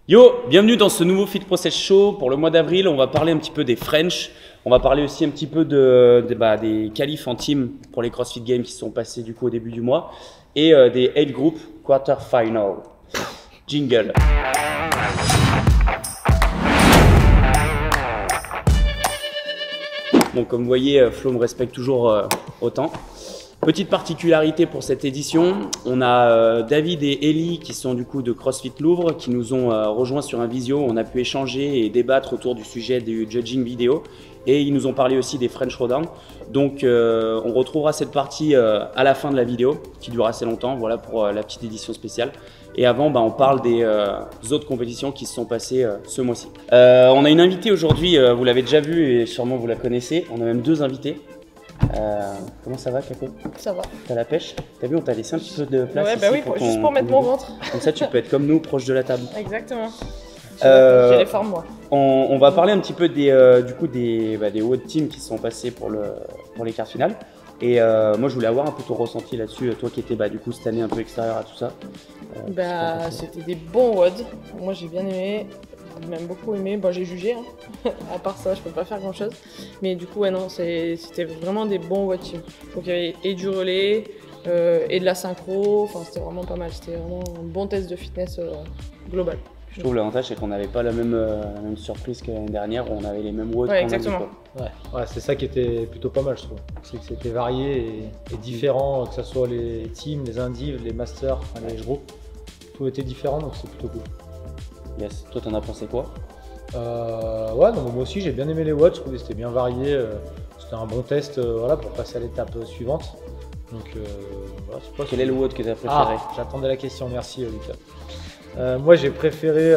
Yo, bienvenue dans ce nouveau Fit Process Show. Pour le mois d'avril, on va parler un petit peu des French. On va parler aussi un petit peu des qualifs en team pour les CrossFit Games qui sont passés du coup au début du mois. Et des age group quarter final. Jingle. Bon, comme vous voyez, Flo me respecte toujours autant. Petite particularité pour cette édition, on a David et Ellie qui sont du coup de CrossFit Louvre qui nous ont rejoints sur un visio. On a pu échanger et débattre autour du sujet du judging vidéo et ils nous ont parlé aussi des French Throwdown. Donc on retrouvera cette partie à la fin de la vidéo qui dure assez longtemps, voilà pour la petite édition spéciale. Et avant, on parle des autres compétitions qui se sont passées ce mois-ci. On a une invitée aujourd'hui, vous l'avez déjà vue et sûrement vous la connaissez. On a même deux invités. Comment ça va, Kako? Ça va. T'as la pêche? T'as vu, on t'a laissé un petit peu de place. Ouais, bah oui, juste pour mettre mon ventre. Comme ça, tu peux être comme nous, proche de la table. Exactement. J'ai les formes, moi. On va parler un petit peu des WOD Teams qui se sont passés pour les quarts finales. Et moi, je voulais avoir un peu ton ressenti là-dessus, toi qui étais du coup cette année un peu extérieur à tout ça. C'était des bons WOD. Moi, j'ai bien aimé. J'ai même beaucoup aimé. Bon, j'ai jugé. À part ça, je peux pas faire grand-chose. Mais du coup, ouais, non, c'était vraiment des bons WOD Teams. Donc, il y avait et du relais, et de la synchro. Enfin, c'était vraiment pas mal. C'était vraiment un bon test de fitness global. Je trouve l'avantage, c'est qu'on n'avait pas la même surprise que l'année dernière, où on avait les mêmes WOD. Ouais, exactement. Ouais, c'est ça qui était plutôt pas mal, je trouve. C'est que c'était varié et différent, que ce soit les teams, les indives, les masters, les age groups. Tout était différent, donc c'est plutôt cool. Yes. Toi, t'en as pensé quoi? Ouais, donc moi aussi j'ai bien aimé les WOD, je trouvais que c'était bien varié. C'était un bon test voilà, pour passer à l'étape suivante. Donc voilà, je sais pas. Quel est le WOD que tu as préféré? J'attendais la question, merci Lucas. Moi j'ai préféré,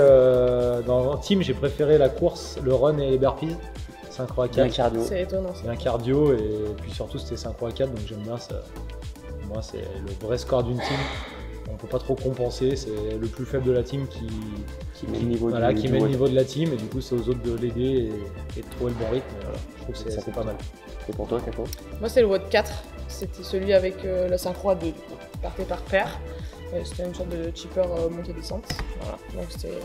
dans un team, j'ai préféré la course, le run et les burpees. Synchro à 4. Bien cardio. C'est étonnant. C'est un cardio et puis surtout c'était synchro à 4, donc j'aime bien ça. Moi c'est le vrai score d'une team. On peut pas trop compenser, c'est le plus faible de la team qui met le niveau de la team et du coup c'est aux autres de l'aider et de trouver le bon rythme. Voilà, je trouve que c'est pas mal. Et pour toi, Kako? Moi, c'est le WOD 4. C'était celui avec la synchro à 2. Partait par paire. C'était une sorte de chipper montée-descente. Voilà. Donc c'était.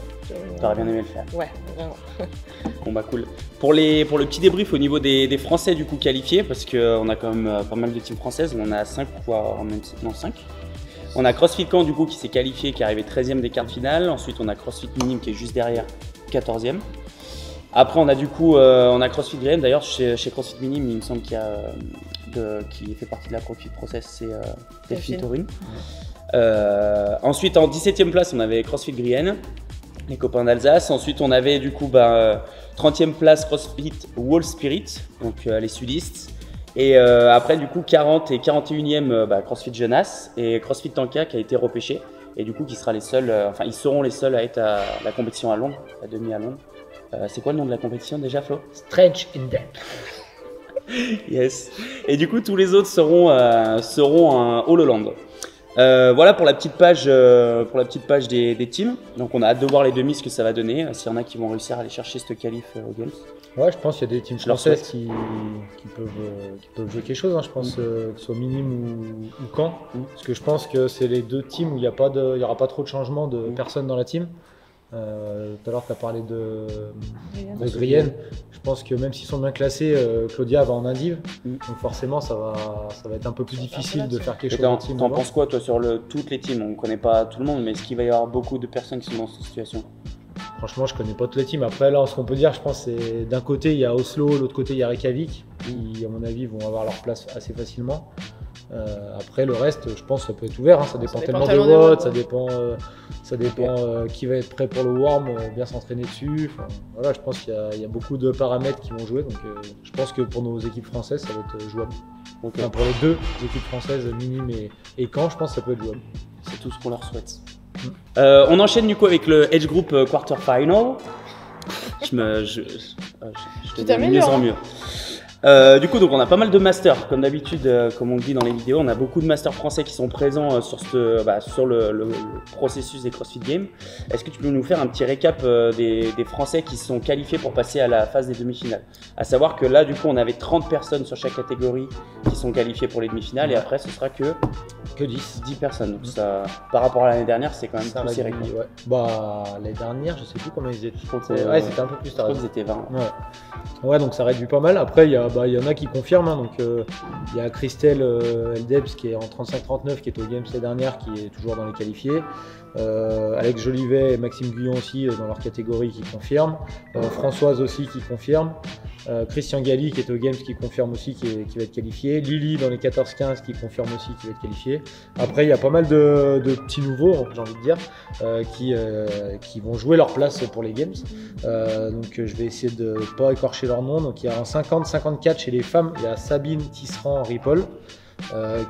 T'aurais bien aimé le faire? Ouais, vraiment. Bon bah cool. Pour le petit débrief au niveau des Français du coup qualifiés, parce qu'on a quand même pas mal de teams françaises, on a 5 voire même 5. On a CrossFit Caen du coup qui s'est qualifié, qui est arrivé 13e des quarts de finale. Ensuite on a CrossFit Minime qui est juste derrière, 14e. Après on a du coup on a CrossFit Green. D'ailleurs chez CrossFit Minime il me semble qu'il y a qui fait partie de la CrossFit Process, c'est Delphine Taurine. Ensuite en 17e place on avait CrossFit Grienne, les copains d'Alsace. Ensuite on avait du coup 30e place CrossFit Wall Spirit, donc les sudistes. Et après du coup 40 et 41e CrossFit Jeunesse et CrossFit Tanka qui a été repêché et du coup qui sera les seuls, ils seront les seuls à être à la compétition à Londres, la demi à Londres. C'est quoi le nom de la compétition déjà, Flo? Stretch in depth. Yes. Et du coup tous les autres seront un All Holland. Voilà pour la petite page des teams. Donc on a hâte de voir les demi ce que ça va donner, s'il y en a qui vont réussir à aller chercher ce qualif aux Games. Ouais, je pense qu'il y a des teams françaises qui peuvent jouer quelque chose, hein. Je pense que ce soit Minime ou Caen. Parce que je pense que c'est les deux teams où il n'y aura pas trop de changements de personnes dans la team. Tout à l'heure, tu as parlé de Grienne. Je pense que même s'ils sont bien classés, Claudia va en indive. Donc forcément, ça va être un peu plus difficile de faire quelque chose en team. T'en penses quoi toi sur toutes les teams? On ne connaît pas tout le monde, mais est-ce qu'il va y avoir beaucoup de personnes qui sont dans cette situation? Franchement, je connais pas toutes les teams. Après, là, ce qu'on peut dire, je pense, c'est d'un côté, il y a Oslo, de l'autre côté, il y a Reykjavik, qui, à mon avis, vont avoir leur place assez facilement. Après, le reste, je pense, ça peut être ouvert. Hein. Ça dépend tellement des WOD, ça dépend qui va être prêt pour le warm, bien s'entraîner dessus. Enfin, voilà, je pense qu'il y a beaucoup de paramètres qui vont jouer. Donc, je pense que pour nos équipes françaises, ça va être jouable. Enfin, pour les deux équipes françaises, Minime et Caen, je pense que ça peut être jouable. C'est tout ce qu'on leur souhaite. On enchaîne du coup avec le Age Group Quarter Final. Je te dis de mieux en mieux. Du coup, donc on a pas mal de masters, comme d'habitude, comme on le dit dans les vidéos, on a beaucoup de masters français qui sont présents sur le processus des CrossFit Games. Est-ce que tu peux nous faire un petit récap des Français qui se sont qualifiés pour passer à la phase des demi-finales? À savoir que là, du coup, on avait 30 personnes sur chaque catégorie qui sont qualifiées pour les demi-finales et après, ce sera que Que 10. 10 personnes. Donc ça, par rapport à l'année dernière, c'est quand même plus serré. réduit, ouais. Bah, l'année dernière, je sais plus combien ils étaient. Je crois que C'était un peu plus je crois tard. qu'ils étaient 20. Ouais, donc ça réduit pas mal. Après, il y en a qui confirment. Hein. Donc, il y a Christelle Eldebs qui est en 35-39, qui est au Games l'année dernière, qui est toujours dans les qualifiés. Alex Jolivet et Maxime Guyon aussi dans leur catégorie qui confirment. Françoise aussi qui confirme. Christian Galli qui est au Games qui confirme aussi qui va être qualifié. Lily dans les 14-15 qui confirme aussi qui va être qualifié. Après, il y a pas mal de petits nouveaux, j'ai envie de dire, qui vont jouer leur place pour les Games. Donc je vais essayer de ne pas écorcher leur nom. Donc il y a en 50-54 chez les femmes, il y a Sabine Tisserand-Ripoll.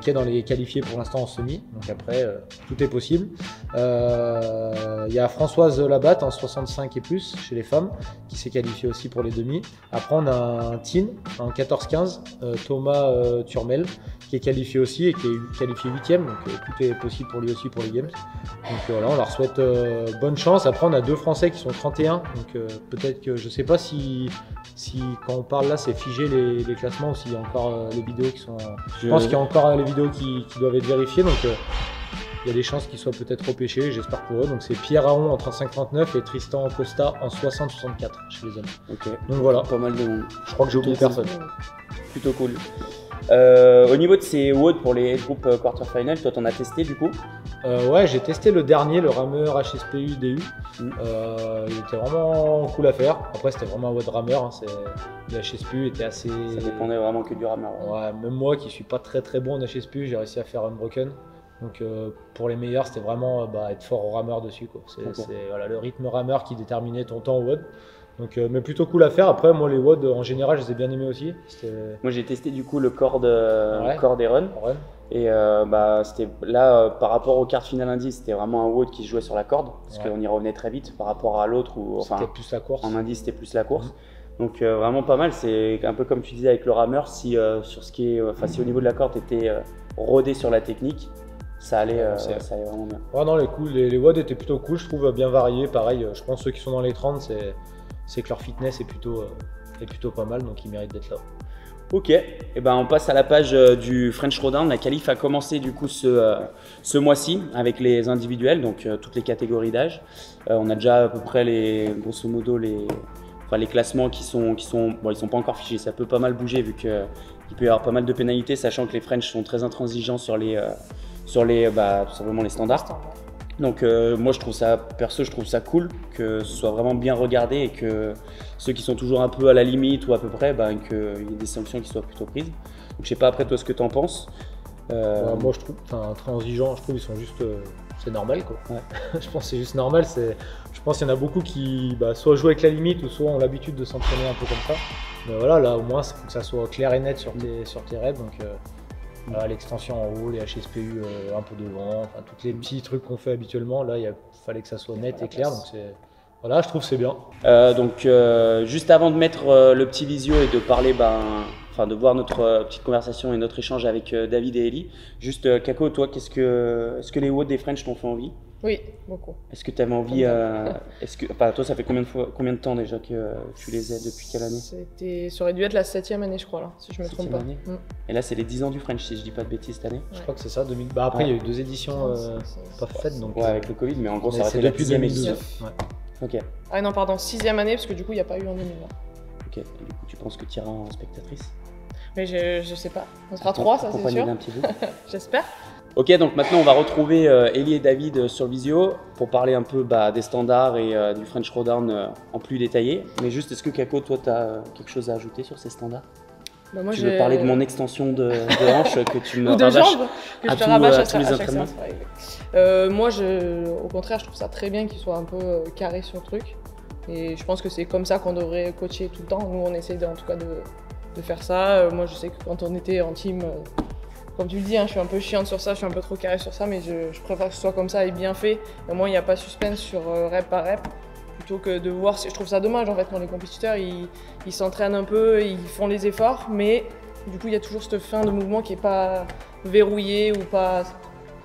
Qui est dans les qualifiés pour l'instant en semi, donc après tout est possible. Il y a Françoise Labatte en 65 et plus chez les femmes qui s'est qualifiée aussi pour les demi. Après on a un teen en 14-15, Thomas Turmel qui est qualifié aussi et qui est qualifié 8ème, donc tout est possible pour lui aussi pour les Games. Donc voilà, on leur souhaite bonne chance. Après on a 2 Français qui sont 31, donc peut-être que je sais pas si quand on parle là c'est figé les classements ou s'il y a encore les vidéos qui sont... Je pense qu'il y a encore les vidéos qui doivent être vérifiées, donc il y a des chances qu'ils soient peut-être repêchés, j'espère pour eux. Donc c'est Pierre Aron en 35-39 et Tristan Costa en 60-64 chez les hommes. Ok. Donc voilà. Pas mal de monde. Je crois que j'ai oublié personne. Plutôt cool. Au niveau de ces WOD pour les groupes quarterfinal, toi t'en as testé du coup? Ouais, j'ai testé le dernier, le rameur HSPU DU. Il était vraiment cool à faire. Après, c'était vraiment un WOD rameur. Hein. Le HSPU était assez. Ça dépendait vraiment que du rameur. Ouais, même moi qui suis pas très bon en HSPU, j'ai réussi à faire Unbroken. Donc pour les meilleurs, c'était vraiment être fort au rameur dessus. C'est voilà, le rythme rameur qui déterminait ton temps au WOD. Donc, mais plutôt cool à faire. Après, moi, les WOD en général, je les ai bien aimés aussi. Moi, j'ai testé du coup le cord et run. Ouais. Et c'était là, par rapport aux cartes finales indice, c'était vraiment un WOD qui se jouait sur la corde. Parce qu'on y revenait très vite par rapport à l'autre. C'était plus la course. En indice, c'était plus la course. Donc, vraiment pas mal. C'est un peu comme tu disais avec le rameur. Si si au niveau de la corde, tu étais rodé sur la technique, ça allait vraiment bien. Ouais, non, les WOD étaient plutôt cool, je trouve, bien variés. Pareil, je pense ceux qui sont dans les 30, c'est que leur fitness est plutôt pas mal, donc ils méritent d'être là. Ok, et ben on passe à la page du French Throwdown. La qualif a commencé du coup ce mois-ci avec les individuels, donc toutes les catégories d'âge. On a déjà à peu près grosso modo les classements qui sont bon, ils sont pas encore fichés. Ça peut pas mal bouger vu qu'il peut y avoir pas mal de pénalités, sachant que les French sont très intransigeants sur tout simplement les standards. Donc moi je trouve ça cool que ce soit vraiment bien regardé et que ceux qui sont toujours un peu à la limite ou à peu près, qu'il y ait des sanctions qui soient plutôt prises. Donc je sais pas après toi ce que tu en penses. Moi je trouve, intransigeants, je trouve ils sont juste, c'est normal quoi. Ouais. Je pense que c'est juste normal. Je pense qu'il y en a beaucoup qui soit jouent avec la limite ou soit ont l'habitude de s'entraîner un peu comme ça. Mais voilà, là au moins il faut que ça soit clair et net sur tes raids. Donc l'extension en haut, les HSPU un peu devant, tous les petits trucs qu'on fait habituellement, là il fallait que ça soit net et clair, donc voilà, je trouve que c'est bien. Donc juste avant de mettre le petit visio et de parler, de voir notre petite conversation et notre échange avec David et Ellie, juste Kako, toi, est-ce que les WOD des French t'ont fait envie? Oui, beaucoup. Est-ce que tu avais envie toi, ça fait combien de temps déjà que tu les aides? Depuis quelle année? Ça aurait dû être la 7e année, je crois, là, si je me trompe pas. Et là, c'est les 10 ans du French, si je dis pas de bêtises cette année. Je crois que c'est ça, 2000. Après, il y a eu 2 éditions pas faites. Donc, avec le Covid, mais en gros, ça aurait été depuis 10e édition. Ok. Ah non, pardon, 6e année, parce que du coup, il n'y a pas eu en 2000. Ok, et du coup, tu penses que tu iras en spectatrice? Mais je sais pas. On sera 3, ça c'est sûr. Un petit bout. J'espère. Ok, donc maintenant on va retrouver Ellie et David sur visio pour parler un peu des standards et du French Throwdown en plus détaillé. Mais juste, est-ce que Kako, toi, tu as quelque chose à ajouter sur ces standards? Moi, tu veux parler de mon extension de hanche que tu me ou de rabâches jambes que je te rabâche à tous les entraînements? Moi, au contraire, je trouve ça très bien qu'il soit un peu carré sur le truc. Et je pense que c'est comme ça qu'on devrait coacher tout le temps. Nous, on essaye en tout cas de faire ça. Moi, je sais que quand on était en team, comme tu le dis, je suis un peu chiante sur ça, je suis un peu trop carré sur ça, mais je préfère que ce soit comme ça et bien fait. Et au moins, il n'y a pas de suspense sur rep par rep. Plutôt que de voir, je trouve ça dommage en fait quand les compétiteurs ils s'entraînent un peu, ils font les efforts, mais du coup il y a toujours cette fin de mouvement qui n'est pas verrouillée ou pas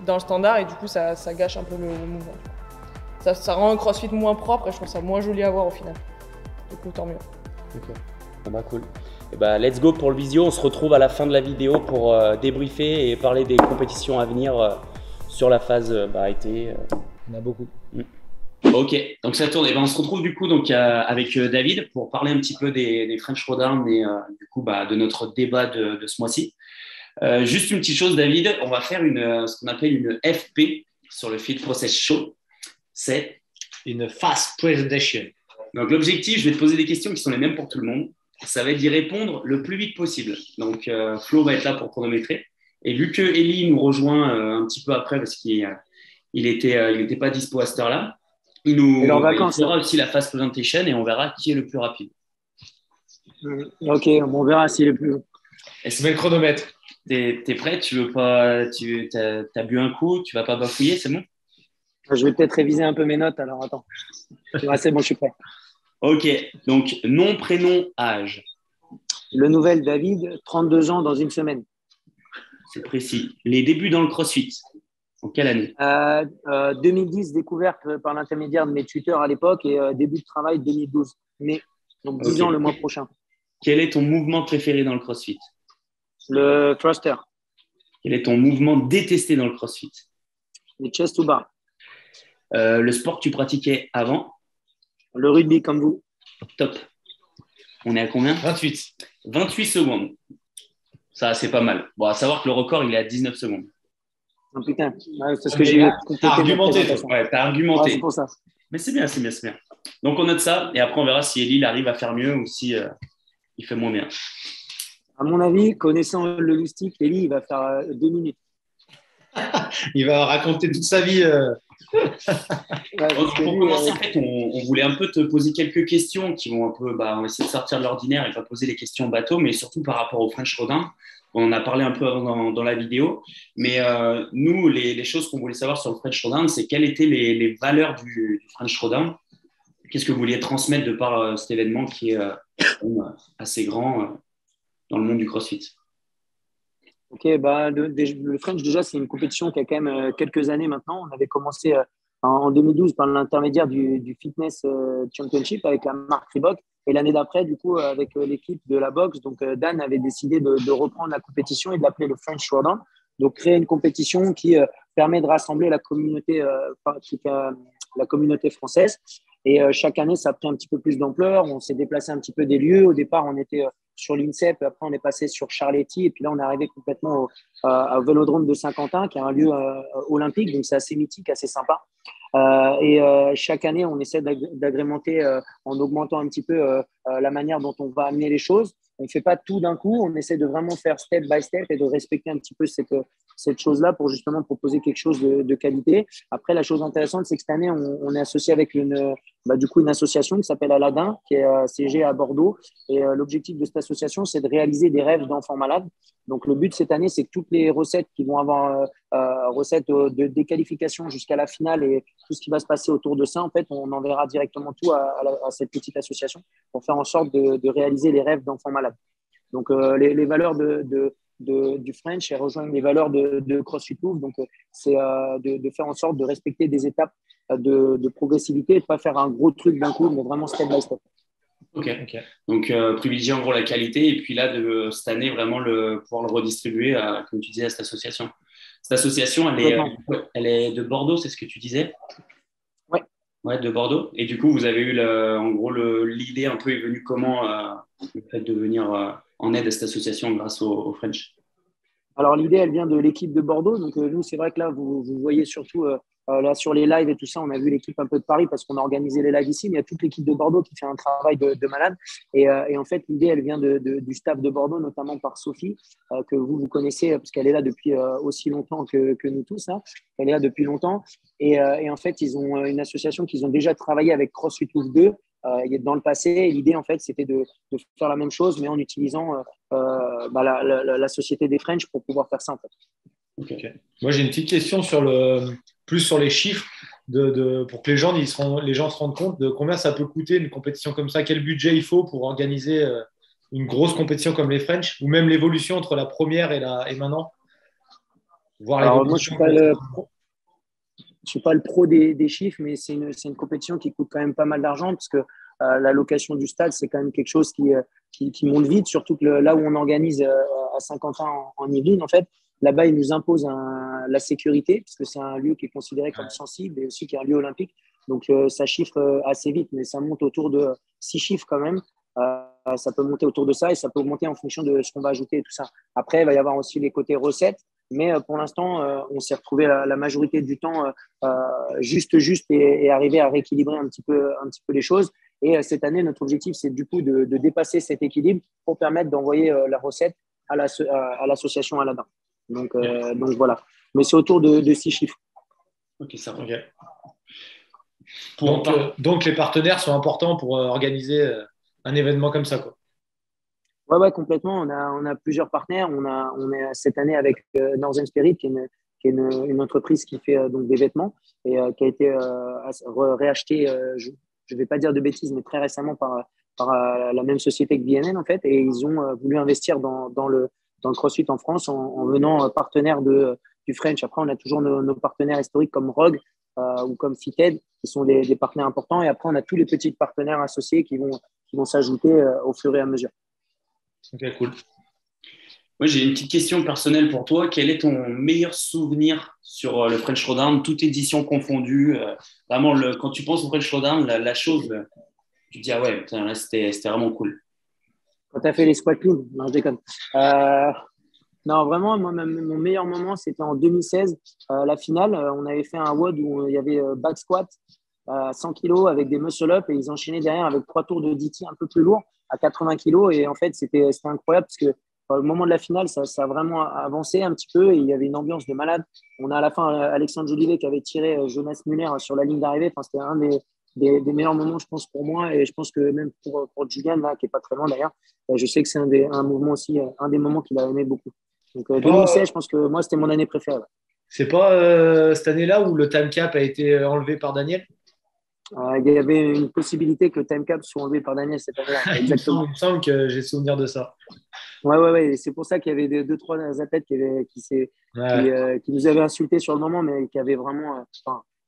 dans le standard et du coup ça gâche un peu le mouvement. Ça rend un crossfit moins propre et je trouve ça moins joli à voir au final. Du coup tant mieux. Ok. Bon, bah, cool. Et bah, let's go pour le visio. On se retrouve à la fin de la vidéo pour débriefer et parler des compétitions à venir sur la phase été. Il y en a beaucoup. Ok, donc ça tourne. Et ben, on se retrouve du coup donc, avec David pour parler un petit peu des French Throwdown et du coup de notre débat de ce mois-ci. Juste une petite chose, David, on va faire ce qu'on appelle une FP sur le Field Process Show. C'est une fast presentation. Donc l'objectif, je vais te poser des questions qui sont les mêmes pour tout le monde. Ça va être d'y répondre le plus vite possible. Donc Flo va être là pour chronométrer. Et vu que Ellie nous rejoint un petit peu après parce qu'il était pas dispo à cette heure-là, il fera aussi la fast presentation et on verra qui est le plus rapide. Ok, on verra s'il est plus. Je mets le chronomètre. T'es prêt? T'as bu un coup? Tu vas pas bafouiller? C'est bon? Je vais peut-être réviser un peu mes notes, alors attends. Ouais, c'est bon, je suis prêt. Ok, donc nom, prénom, âge. Le nouvel David, 32 ans dans une semaine. C'est précis. Les débuts dans le CrossFit, en quelle année? 2010, découverte par l'intermédiaire de mes tuteurs à l'époque et début de travail 2012. Mais donc 10 ans le mois prochain. Quel est ton mouvement préféré dans le CrossFit? Le thruster. Quel est ton mouvement détesté dans le CrossFit? Les chest to bar. Le sport que tu pratiquais avant? Le rugby comme vous. Top. On est à combien? 28. 28 secondes. Ça, c'est pas mal. Bon, à savoir que le record, il est à 19 secondes. Oh, putain, c'est ce que j'ai argumenté. Ouais, t'as argumenté. Ouais, c'est pour ça. Mais c'est bien. Donc, on note ça et après, on verra si Ellie arrive à faire mieux ou si il fait moins bien. À mon avis, connaissant le loustic, Ellie, il va faire 2 minutes. Il va raconter toute sa vie. Pour commencer, en fait, on voulait un peu te poser quelques questions qui vont un peu, on va essayer de sortir de l'ordinaire et pas poser les questions bateau, mais surtout par rapport au French Throwdown. On en a parlé un peu avant dans la vidéo, mais nous, les choses qu'on voulait savoir sur le French Throwdown, c'est quelles étaient les valeurs du French Throwdown. Qu'est-ce que vous vouliez transmettre de par cet événement qui est assez grand dans le monde du CrossFit? Ok, le French, déjà, c'est une compétition qui a quand même quelques années maintenant. On avait commencé en 2012 par l'intermédiaire du Fitness Championship avec la marque Reebok. Et l'année d'après, du coup, avec l'équipe de la boxe, donc Dan avait décidé de reprendre la compétition et de l'appeler le French Throwdown. Donc, créer une compétition qui permet de rassembler la communauté française. Et chaque année, ça a pris un petit peu plus d'ampleur. On s'est déplacé un petit peu des lieux. Au départ, on était sur l'INSEP. Après, on est passé sur Charletti. Et puis là, on est arrivé complètement au Vélodrome de Saint-Quentin, qui est un lieu olympique. Donc, c'est assez mythique, assez sympa. Chaque année, on essaie d'agrémenter en augmentant un petit peu la manière dont on va amener les choses. On ne fait pas tout d'un coup. On essaie de vraiment faire step by step et de respecter un petit peu cette chose-là pour justement proposer quelque chose de qualité. Après, la chose intéressante, c'est que cette année, on est associé avec une association qui s'appelle Aladdin, qui est siégée à Bordeaux. Et l'objectif de cette association, c'est de réaliser des rêves d'enfants malades. Donc, le but cette année, c'est que toutes les recettes qui vont avoir recettes de déqualification jusqu'à la finale et tout ce qui va se passer autour de ça, en fait, on enverra directement tout à cette petite association pour faire en sorte de réaliser les rêves d'enfants malades. Donc, les valeurs du French, elles rejoignent les valeurs de CrossFit Louvre. Donc, c'est de faire en sorte de respecter des étapes de progressivité et de ne pas faire un gros truc d'un coup, mais vraiment step by step. Ok. Donc, privilégier en gros la qualité et puis là, cette année, vraiment pouvoir le redistribuer, comme tu disais, à cette association. Cette association, elle est de Bordeaux, c'est ce que tu disais? Ouais, de Bordeaux. Et du coup, vous avez eu, en gros, l'idée un peu est venue comment, le fait de venir en aide à cette association grâce au French? Alors, l'idée, elle vient de l'équipe de Bordeaux. Donc, nous, c'est vrai que là, vous voyez surtout là sur les lives et tout ça, on a vu l'équipe un peu de Paris parce qu'on a organisé les lives ici, mais il y a toute l'équipe de Bordeaux qui fait un travail de malade. Et en fait, l'idée, elle vient du staff de Bordeaux, notamment par Sophie, que vous connaissez parce qu'elle est là depuis aussi longtemps que nous tous. Hein. Elle est là depuis longtemps. Et en fait, ils ont une association qu'ils ont déjà travaillé avec CrossFit Louvre 2 dans le passé. Et l'idée, en fait, c'était de faire la même chose, mais en utilisant la société des French pour pouvoir faire ça, en fait. Okay. Moi, j'ai une petite question plus sur les chiffres pour que les gens se rendent compte de combien ça peut coûter une compétition comme ça, quel budget il faut pour organiser une grosse compétition comme les French, ou même l'évolution entre la première et maintenant. Alors, moi, je ne suis pas le pro des chiffres, mais c'est une compétition qui coûte quand même pas mal d'argent parce que la location du stade, c'est quand même quelque chose qui qui monte vite, surtout que là où on organise à Saint-Quentin en Yvelines, en fait, là-bas, ils nous imposent la sécurité, parce que c'est un lieu qui est considéré comme sensible et aussi qui est un lieu olympique. Donc, ça chiffre assez vite, mais ça monte autour de 6 chiffres quand même. Ça peut monter autour de ça et ça peut augmenter en fonction de ce qu'on va ajouter et tout ça. Après, il va y avoir aussi les côtés recettes, mais pour l'instant, on s'est retrouvé la majorité du temps juste et arriver à rééquilibrer un petit peu les choses. Et cette année, notre objectif, c'est du coup de dépasser cet équilibre pour permettre d'envoyer la recette à l'association Aladin. Donc voilà. Mais c'est autour de 6 chiffres. Ok, ça va. Okay. Donc, les partenaires sont importants pour organiser un événement comme ça, quoi. Ouais, complètement. On a plusieurs partenaires. On est cette année avec Northern Spirit, qui est une entreprise qui fait donc des vêtements et qui a été réacheté, je ne vais pas dire de bêtises, mais très récemment par la même société que BNN, en fait. Et ils ont voulu investir dans le CrossFit en France en venant partenaire du French. Après, on a toujours nos partenaires historiques comme Rogue ou comme Fitted, qui sont des partenaires importants. Et après, on a tous les petits partenaires associés qui vont s'ajouter au fur et à mesure. Ok, cool. Moi, j'ai une petite question personnelle pour toi. Quel est ton meilleur souvenir sur le French Throwdown, toute édition confondue? Vraiment, quand tu penses au French Throwdown, la chose, tu te dis, ah ouais, putain, là, c'était vraiment cool. Quand tu as fait les squat clean, non, je déconne. Non, vraiment, moi, mon meilleur moment, c'était en 2016, la finale. On avait fait un WOD où il y avait back squat, 100 kg avec des muscle-up et ils enchaînaient derrière avec 3 tours de DT un peu plus lourd à 80 kg. Et en fait, c'était incroyable parce que au moment de la finale, ça a vraiment avancé un petit peu et il y avait une ambiance de malade. On a à la fin Alexandre Jolivet qui avait tiré Jonas Muller sur la ligne d'arrivée. Enfin, c'était un des meilleurs moments, je pense, pour moi et je pense que même pour Julian, là, qui n'est pas très loin d'ailleurs. Je sais que c'est un mouvement aussi, un des moments qu'il a aimé beaucoup. Donc 2016, je pense que moi, c'était mon année préférée. C'est pas cette année-là où le time cap a été enlevé par Daniel? Il y avait une possibilité que le time cap soit enlevé par Daniel cette année-là. Exactement. Il me semble que j'ai souvenir de ça. Ouais. C'est pour ça qu'il y avait 2-3 athlètes qui nous avaient insultés sur le moment, mais qui avaient vraiment,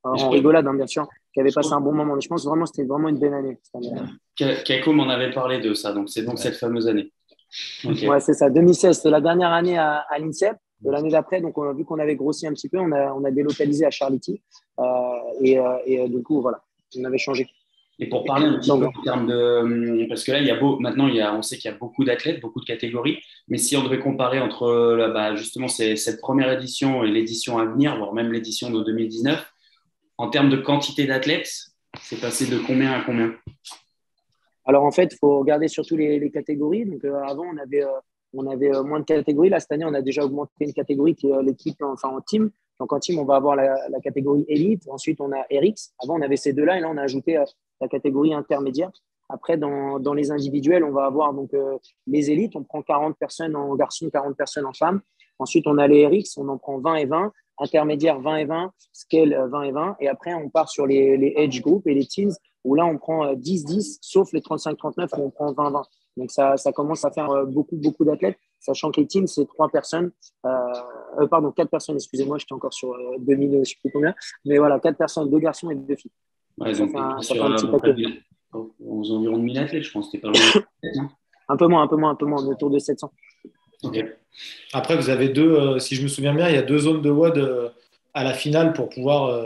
en rigolade, hein, bien sûr, qui avaient passé un bon moment. Mais je pense vraiment que c'était vraiment une belle année. Kako m'en avait parlé de ça, donc c'est cette fameuse année. Okay. Ouais, c'est ça. 2016, c'était la dernière année à l'INSEP. Et l'année d'après, donc vu qu'on avait grossi un petit peu, on a délocalisé à Charlity. Et du coup, voilà, on avait changé. Et pour parler un petit peu en termes de… Parce que là, maintenant, on sait qu'il y a beaucoup d'athlètes, beaucoup de catégories. Mais si on devait comparer entre justement cette première édition et l'édition à venir, voire même l'édition de 2019, en termes de quantité d'athlètes, c'est passé de combien à combien? Alors, en fait, il faut regarder surtout les catégories. Donc, avant, on avait moins de catégories. Là, cette année, on a déjà augmenté une catégorie qui est l'équipe en team. Donc, en team, on va avoir la catégorie élite. Ensuite, on a RX. Avant, on avait ces deux-là. Et là, on a ajouté la catégorie intermédiaire. Après, dans les individuels, on va avoir donc les élites. On prend 40 personnes en garçons, 40 personnes en femmes. Ensuite, on a les RX. On en prend 20 et 20. Intermédiaire, 20 et 20. Scale, 20 et 20. Et après, on part sur les age group et les teens, où là, on prend 10-10, sauf les 35-39, où on prend 20-20. Donc, ça commence à faire beaucoup d'athlètes, sachant que les teams, c'est 3 personnes. 4 personnes, excusez-moi, j'étais encore sur 2000, je ne sais plus combien. Mais voilà, 4 personnes, 2 garçons et 2 filles. Ouais, donc, ça fait un petit paquet. Aux environs de 1000 athlètes, je pense. C'était pas loin. un peu moins, autour de 700. Okay. Après, vous avez si je me souviens bien, il y a 2 zones de WOD à la finale pour pouvoir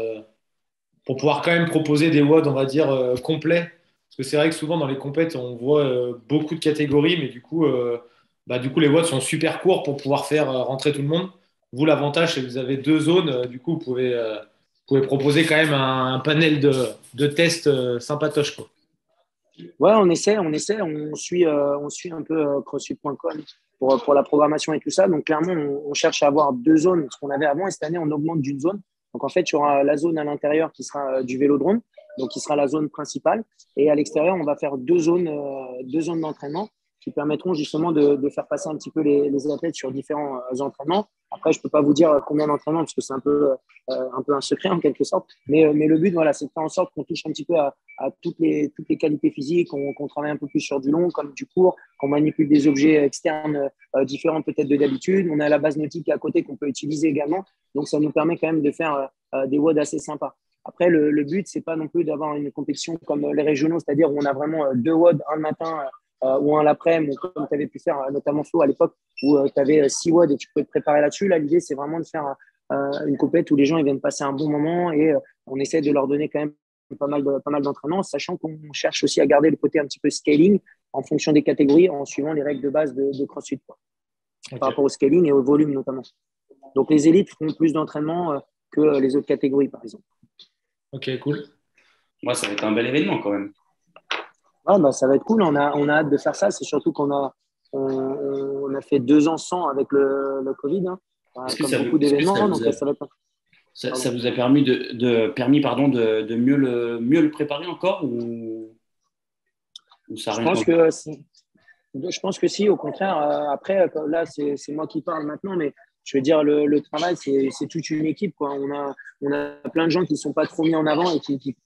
quand même proposer des WOD, on va dire, complets. Parce que c'est vrai que souvent dans les compètes, on voit beaucoup de catégories, mais du coup, les WOD sont super courts pour pouvoir faire rentrer tout le monde. Vous, l'avantage, c'est que vous avez 2 zones. Du coup, vous pouvez proposer quand même un panel de tests sympatoches, quoi. Ouais, on essaie, on suit un peu CrossFit.com pour la programmation et tout ça. Donc, clairement, on cherche à avoir 2 zones, ce qu'on avait avant. Et cette année, on augmente d'une zone. Donc, en fait, il y aura la zone à l'intérieur qui sera du vélodrome, donc qui sera la zone principale. Et à l'extérieur, on va faire 2 zones d'entraînement qui permettront justement de faire passer un petit peu les athlètes sur différents entraînements. Après, je ne peux pas vous dire combien d'entraînements parce que c'est un peu un secret en quelque sorte. Mais le but, voilà, c'est de faire en sorte qu'on touche un petit peu à toutes les qualités physiques, qu'on travaille un peu plus sur du long, comme du court, qu'on manipule des objets externes différents peut-être de d'habitude. On a la base nautique à côté qu'on peut utiliser également. Donc, ça nous permet quand même de faire des WOD assez sympas. Après, le but, ce n'est pas non plus d'avoir une compétition comme les régionaux, c'est-à-dire où on a vraiment 2 WOD, un le matin, ou un l'après-midi, comme tu avais pu faire notamment Flo à l'époque, où tu avais 6 WOD et tu peux te préparer là-dessus. Là, l'idée, c'est vraiment de faire une compète où les gens ils viennent passer un bon moment et on essaie de leur donner quand même pas mal d'entraînement, sachant qu'on cherche aussi à garder le côté un petit peu scaling en fonction des catégories, en suivant les règles de base de CrossFit, quoi. Okay. Par rapport au scaling et au volume notamment. Donc les élites font plus d'entraînement que les autres catégories, par exemple. Ok, cool. Ouais, ça va être un bel événement quand même. Ouais, bah, ça va être cool, on a hâte de faire ça. C'est surtout qu'on a fait 2 ans sans avec le Covid, hein, comme beaucoup d'événements. Donc ça va être... Ça vous a permis de mieux le préparer encore ou ça a rien changé? Je pense que si, au contraire. Après, là, c'est moi qui parle maintenant, mais je veux dire, le travail, c'est toute une équipe, quoi. On a plein de gens qui ne sont pas trop mis en avant et qui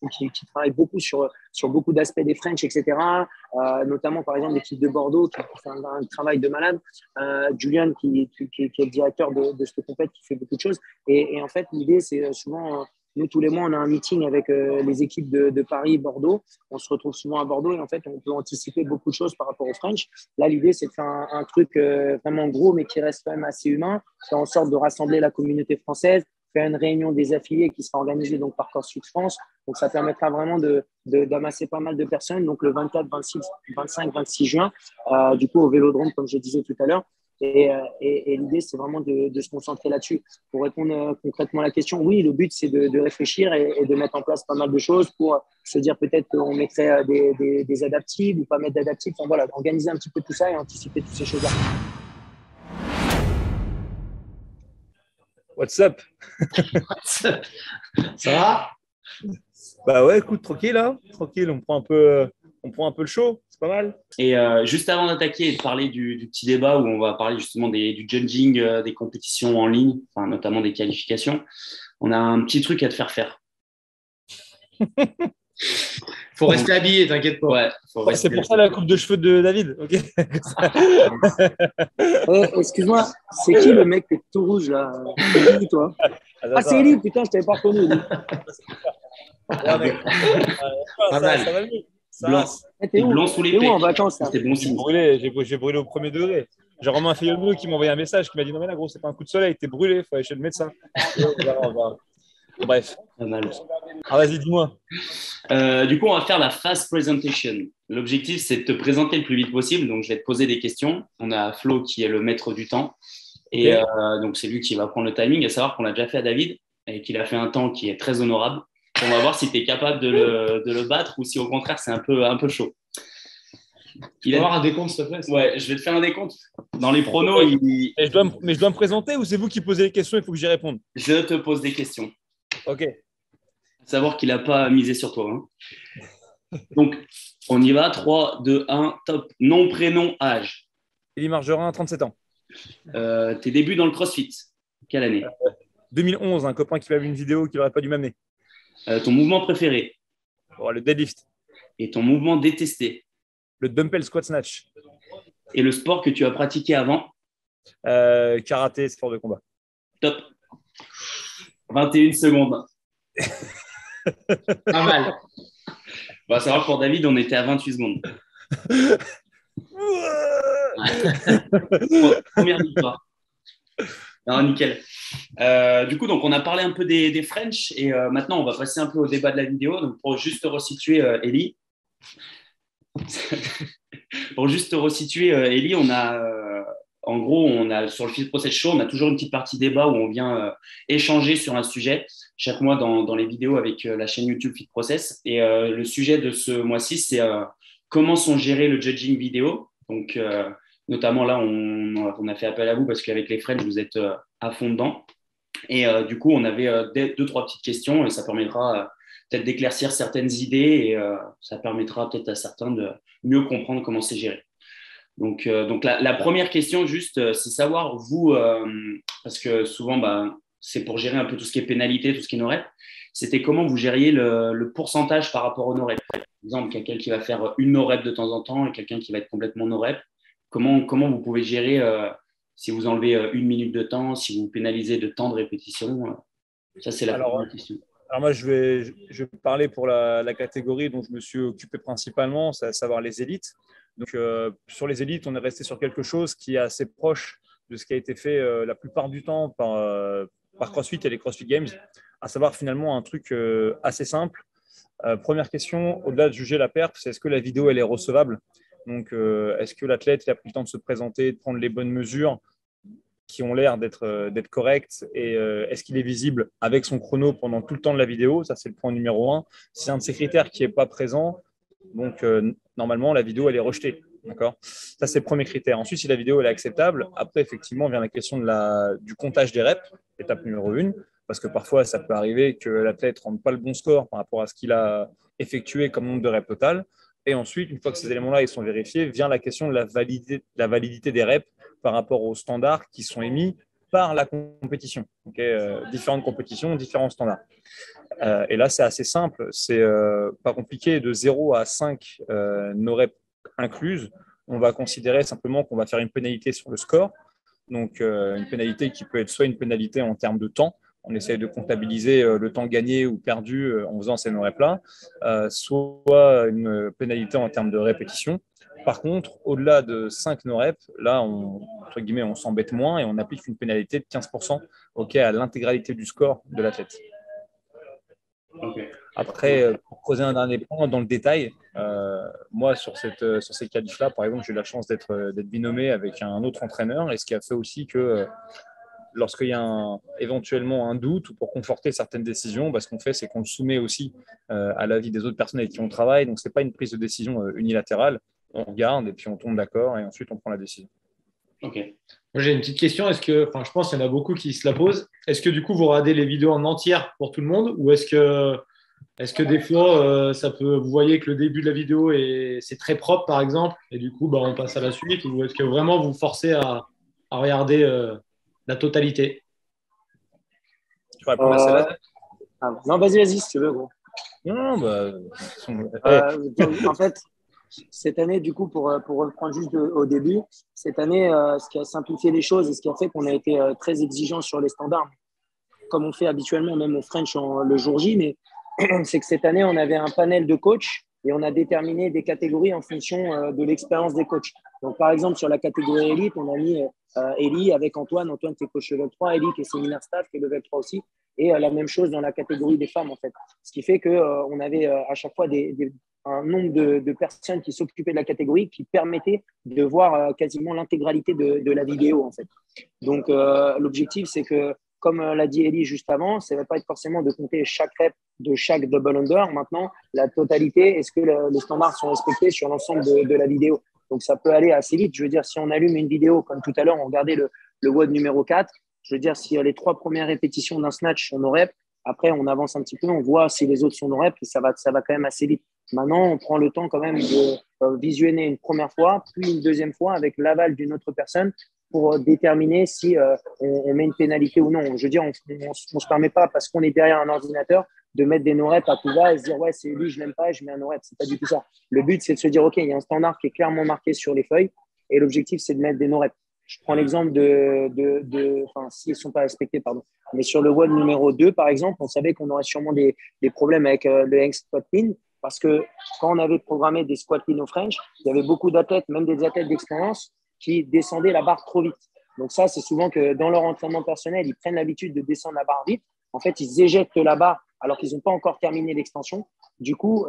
travaillent beaucoup sur beaucoup d'aspects des French, etc. Notamment, par exemple, l'équipe de Bordeaux qui fait un travail de malade. Julian, qui est le directeur de cette compète, qui fait beaucoup de choses. Et en fait, l'idée, c'est souvent... nous, tous les mois, on a un meeting avec les équipes de Paris, Bordeaux. On se retrouve souvent à Bordeaux et en fait, on peut anticiper beaucoup de choses par rapport au French. Là, l'idée, c'est de faire un truc vraiment gros, mais qui reste quand même assez humain, faire en sorte de rassembler la communauté française, faire une réunion des affiliés qui sera organisée donc, par CrossFit France. Donc, ça permettra vraiment d'amasser pas mal de personnes. Donc, le 24, 26, 25, 26 juin, du coup, au Vélodrome, comme je disais tout à l'heure. Et l'idée, c'est vraiment de se concentrer là-dessus. Pour répondre concrètement à la question, oui, le but, c'est de réfléchir et de mettre en place pas mal de choses pour se dire peut-être qu'on mettrait des adaptifs ou pas mettre d'adaptifs. Enfin, voilà, organiser un petit peu tout ça et anticiper toutes ces choses-là. What's up? Ça va? Bah ouais, écoute, tranquille, hein. Tranquille, on prend un peu le show, c'est pas mal. Et juste avant d'attaquer et de parler du petit débat où on va parler justement du judging des compétitions en ligne, enfin, notamment des qualifications, on a un petit truc à te faire faire. Faut rester habillé, t'inquiète pas. Ouais, c'est pour ça la coupe de cheveux de David. Okay. Excuse-moi, c'est qui le mec qui est tout rouge là? C'est qui, toi? C'est Eli, putain, je t'avais pas reconnu. Ça va mieux. T'es blanc sous les pecs. En vacances, c'était bon signe. J'ai brûlé au premier degré. J'ai Romain Fayonneau qui m'a envoyé un message qui m'a dit non mais là gros c'est pas un coup de soleil, t'es brûlé, faut aller chez le médecin. Bref. Vas-y, dis-moi. Du coup, on va faire la fast presentation. L'objectif, c'est de te présenter le plus vite possible. Donc, je vais te poser des questions. On a Flo qui est le maître du temps. Et donc, c'est lui qui va prendre le timing. À savoir qu'on l'a déjà fait à David et qu'il a fait un temps qui est très honorable. On va voir si tu es capable de le battre ou si au contraire, c'est un peu chaud. Tu vas avoir un décompte, s'il te plaît? Ouais, je vais te faire un décompte. Dans les pronos, mais je dois me présenter ou c'est vous qui posez les questions, il faut que j'y réponde? Je te pose des questions. Ok. Savoir qu'il n'a pas misé sur toi. Hein. Donc, on y va. 3, 2, 1, top. Nom, prénom, âge. Élie Margerin, 37 ans. Tes débuts dans le CrossFit. Quelle année? 2011, un copain qui m'a vu une vidéo qui n'aurait pas dû m'amener. Ton mouvement préféré? Le deadlift. Et ton mouvement détesté? Le dumbbell squat snatch. Et le sport que tu as pratiqué avant? Karaté, sport de combat. Top. 21 secondes. Pas mal. On va savoir pour David, on était à 28 secondes. Première victoire. Non, nickel. Du coup, donc, on a parlé un peu des French et maintenant, on va passer un peu au débat de la vidéo. Donc, pour juste te resituer, Ellie, on a en gros, on a sur le Fit Process Show, on a toujours une petite partie débat où on vient échanger sur un sujet chaque mois dans les vidéos avec la chaîne YouTube Fit Process. Et le sujet de ce mois-ci, c'est comment sont gérés le judging vidéo. Donc, notamment là, on a fait appel à vous parce qu'avec les French, vous êtes à fond dedans. Et du coup, on avait 2-3 petites questions et ça permettra peut-être d'éclaircir certaines idées et ça permettra peut-être à certains de mieux comprendre comment c'est géré. Donc la première question, juste, c'est savoir, vous, parce que souvent, c'est pour gérer un peu tout ce qui est pénalité, tout ce qui est no-rep, c'était comment vous gériez le pourcentage par rapport au no-rep. Par exemple, quelqu'un qui va faire une no-rep de temps en temps et quelqu'un qui va être complètement no-rep. Comment vous pouvez gérer si vous enlevez 1 minute de temps, si vous pénalisez de temps de répétition? Ça, c'est la première question. Alors moi, je vais parler pour la catégorie dont je me suis occupé principalement, c'est à savoir les élites. Donc, sur les élites, on est resté sur quelque chose qui est assez proche de ce qui a été fait la plupart du temps par CrossFit et les CrossFit Games, à savoir finalement un truc assez simple. Première question, au-delà de juger la perf, c'est est-ce que la vidéo elle est recevable? Donc, est-ce que l'athlète il a pris le temps de se présenter, de prendre les bonnes mesures qui ont l'air d'être correctes et est-ce qu'il est visible avec son chrono pendant tout le temps de la vidéo? Ça, c'est le point numéro un. Si c'est un de ces critères qui n'est pas présent, donc normalement, la vidéo, elle est rejetée. D'accord? Ça, c'est le premier critère. Ensuite, si la vidéo elle est acceptable, après, effectivement, vient la question du comptage des reps, étape numéro une, parce que parfois, ça peut arriver que l'athlète ne rende pas le bon score par rapport à ce qu'il a effectué comme nombre de reps total. Et ensuite, une fois que ces éléments-là ils sont vérifiés, vient la question de la validité des reps par rapport aux standards qui sont émis par la compétition. Différentes compétitions, différents standards. Et là, c'est assez simple. C'est pas compliqué. De 0 à 5 no reps incluses, on va considérer simplement qu'on va faire une pénalité sur le score. Donc, une pénalité qui peut être soit une pénalité en termes de temps. On essaye de comptabiliser le temps gagné ou perdu en faisant ces no reps-là, soit une pénalité en termes de répétition. Par contre, au-delà de 5 no reps, là, entre guillemets, on s'embête moins et on applique une pénalité de 15% à l'intégralité du score de l'athlète. Okay. Après, pour creuser un dernier point dans le détail, moi, sur ces qualifs-là, par exemple, j'ai eu la chance d'être binômé avec un autre entraîneur, et ce qui a fait aussi que lorsqu'il y a éventuellement un doute ou pour conforter certaines décisions, ce qu'on fait, c'est qu'on le soumet aussi à l'avis des autres personnes avec qui on travaille. Donc, ce n'est pas une prise de décision unilatérale. On regarde et puis on tombe d'accord et ensuite on prend la décision. Ok. Moi, j'ai une petite question. Je pense qu'il y en a beaucoup qui se la posent. Est-ce que du coup, vous regardez les vidéos en entière pour tout le monde ou est-ce que des fois, vous voyez que le début de la vidéo c'est très propre, par exemple, et du coup, on passe à la suite ou est-ce que vraiment vous forcez à regarder la totalité? Tu vas répondre à celle-là? Non, vas-y, si tu veux, gros. Non, en fait, cette année, du coup, pour reprendre juste au début, cette année, ce qui a simplifié les choses et ce qui a fait qu'on a été très exigeant sur les standards, comme on fait habituellement, même au French le jour J, mais c'est que cette année, on avait un panel de coachs et on a déterminé des catégories en fonction de l'expérience des coachs. Donc, par exemple, sur la catégorie élite, on a mis Eli avec Antoine qui est coach level 3, Eli qui est séminaire staff, qui est level 3 aussi, et la même chose dans la catégorie des femmes, en fait. Ce qui fait qu'on avait à chaque fois un nombre de personnes qui s'occupaient de la catégorie qui permettait de voir quasiment l'intégralité de la vidéo, en fait. Donc, l'objectif, c'est que, comme l'a dit Eli juste avant, ça ne va pas être forcément de compter chaque rep de chaque double under. Maintenant, la totalité, est-ce que les standards sont respectés sur l'ensemble de la vidéo? Donc, ça peut aller assez vite. Je veux dire, si on allume une vidéo, comme tout à l'heure, on regardait le WOD numéro 4, je veux dire, si les 3 premières répétitions d'un snatch sont nos reps, après, on avance un petit peu, on voit si les autres sont nos reps et ça va quand même assez vite. Maintenant, on prend le temps quand même de visionner une première fois, puis une deuxième fois avec l'aval d'une autre personne pour déterminer si on met une pénalité ou non. Je veux dire, on ne se permet pas, parce qu'on est derrière un ordinateur, de mettre des no-reps à tout va et se dire, ouais, c'est lui, je ne l'aime pas, je mets un no-rep. Ce n'est pas du tout ça. Le but, c'est de se dire, OK, il y a un standard qui est clairement marqué sur les feuilles et l'objectif, c'est de mettre des no-reps. Je prends l'exemple s'ils ne sont pas respectés, pardon. Mais sur le WOD numéro 2, par exemple, on savait qu'on aurait sûrement des problèmes avec le hang squat clean, parce que quand on avait programmé des squat clean au French, il y avait beaucoup d'athlètes, même des athlètes d'expérience, qui descendaient la barre trop vite. Donc ça, c'est souvent que dans leur entraînement personnel, ils prennent l'habitude de descendre la barre vite. En fait, ils éjectent la barre alors qu'ils n'ont pas encore terminé l'extension. Du coup,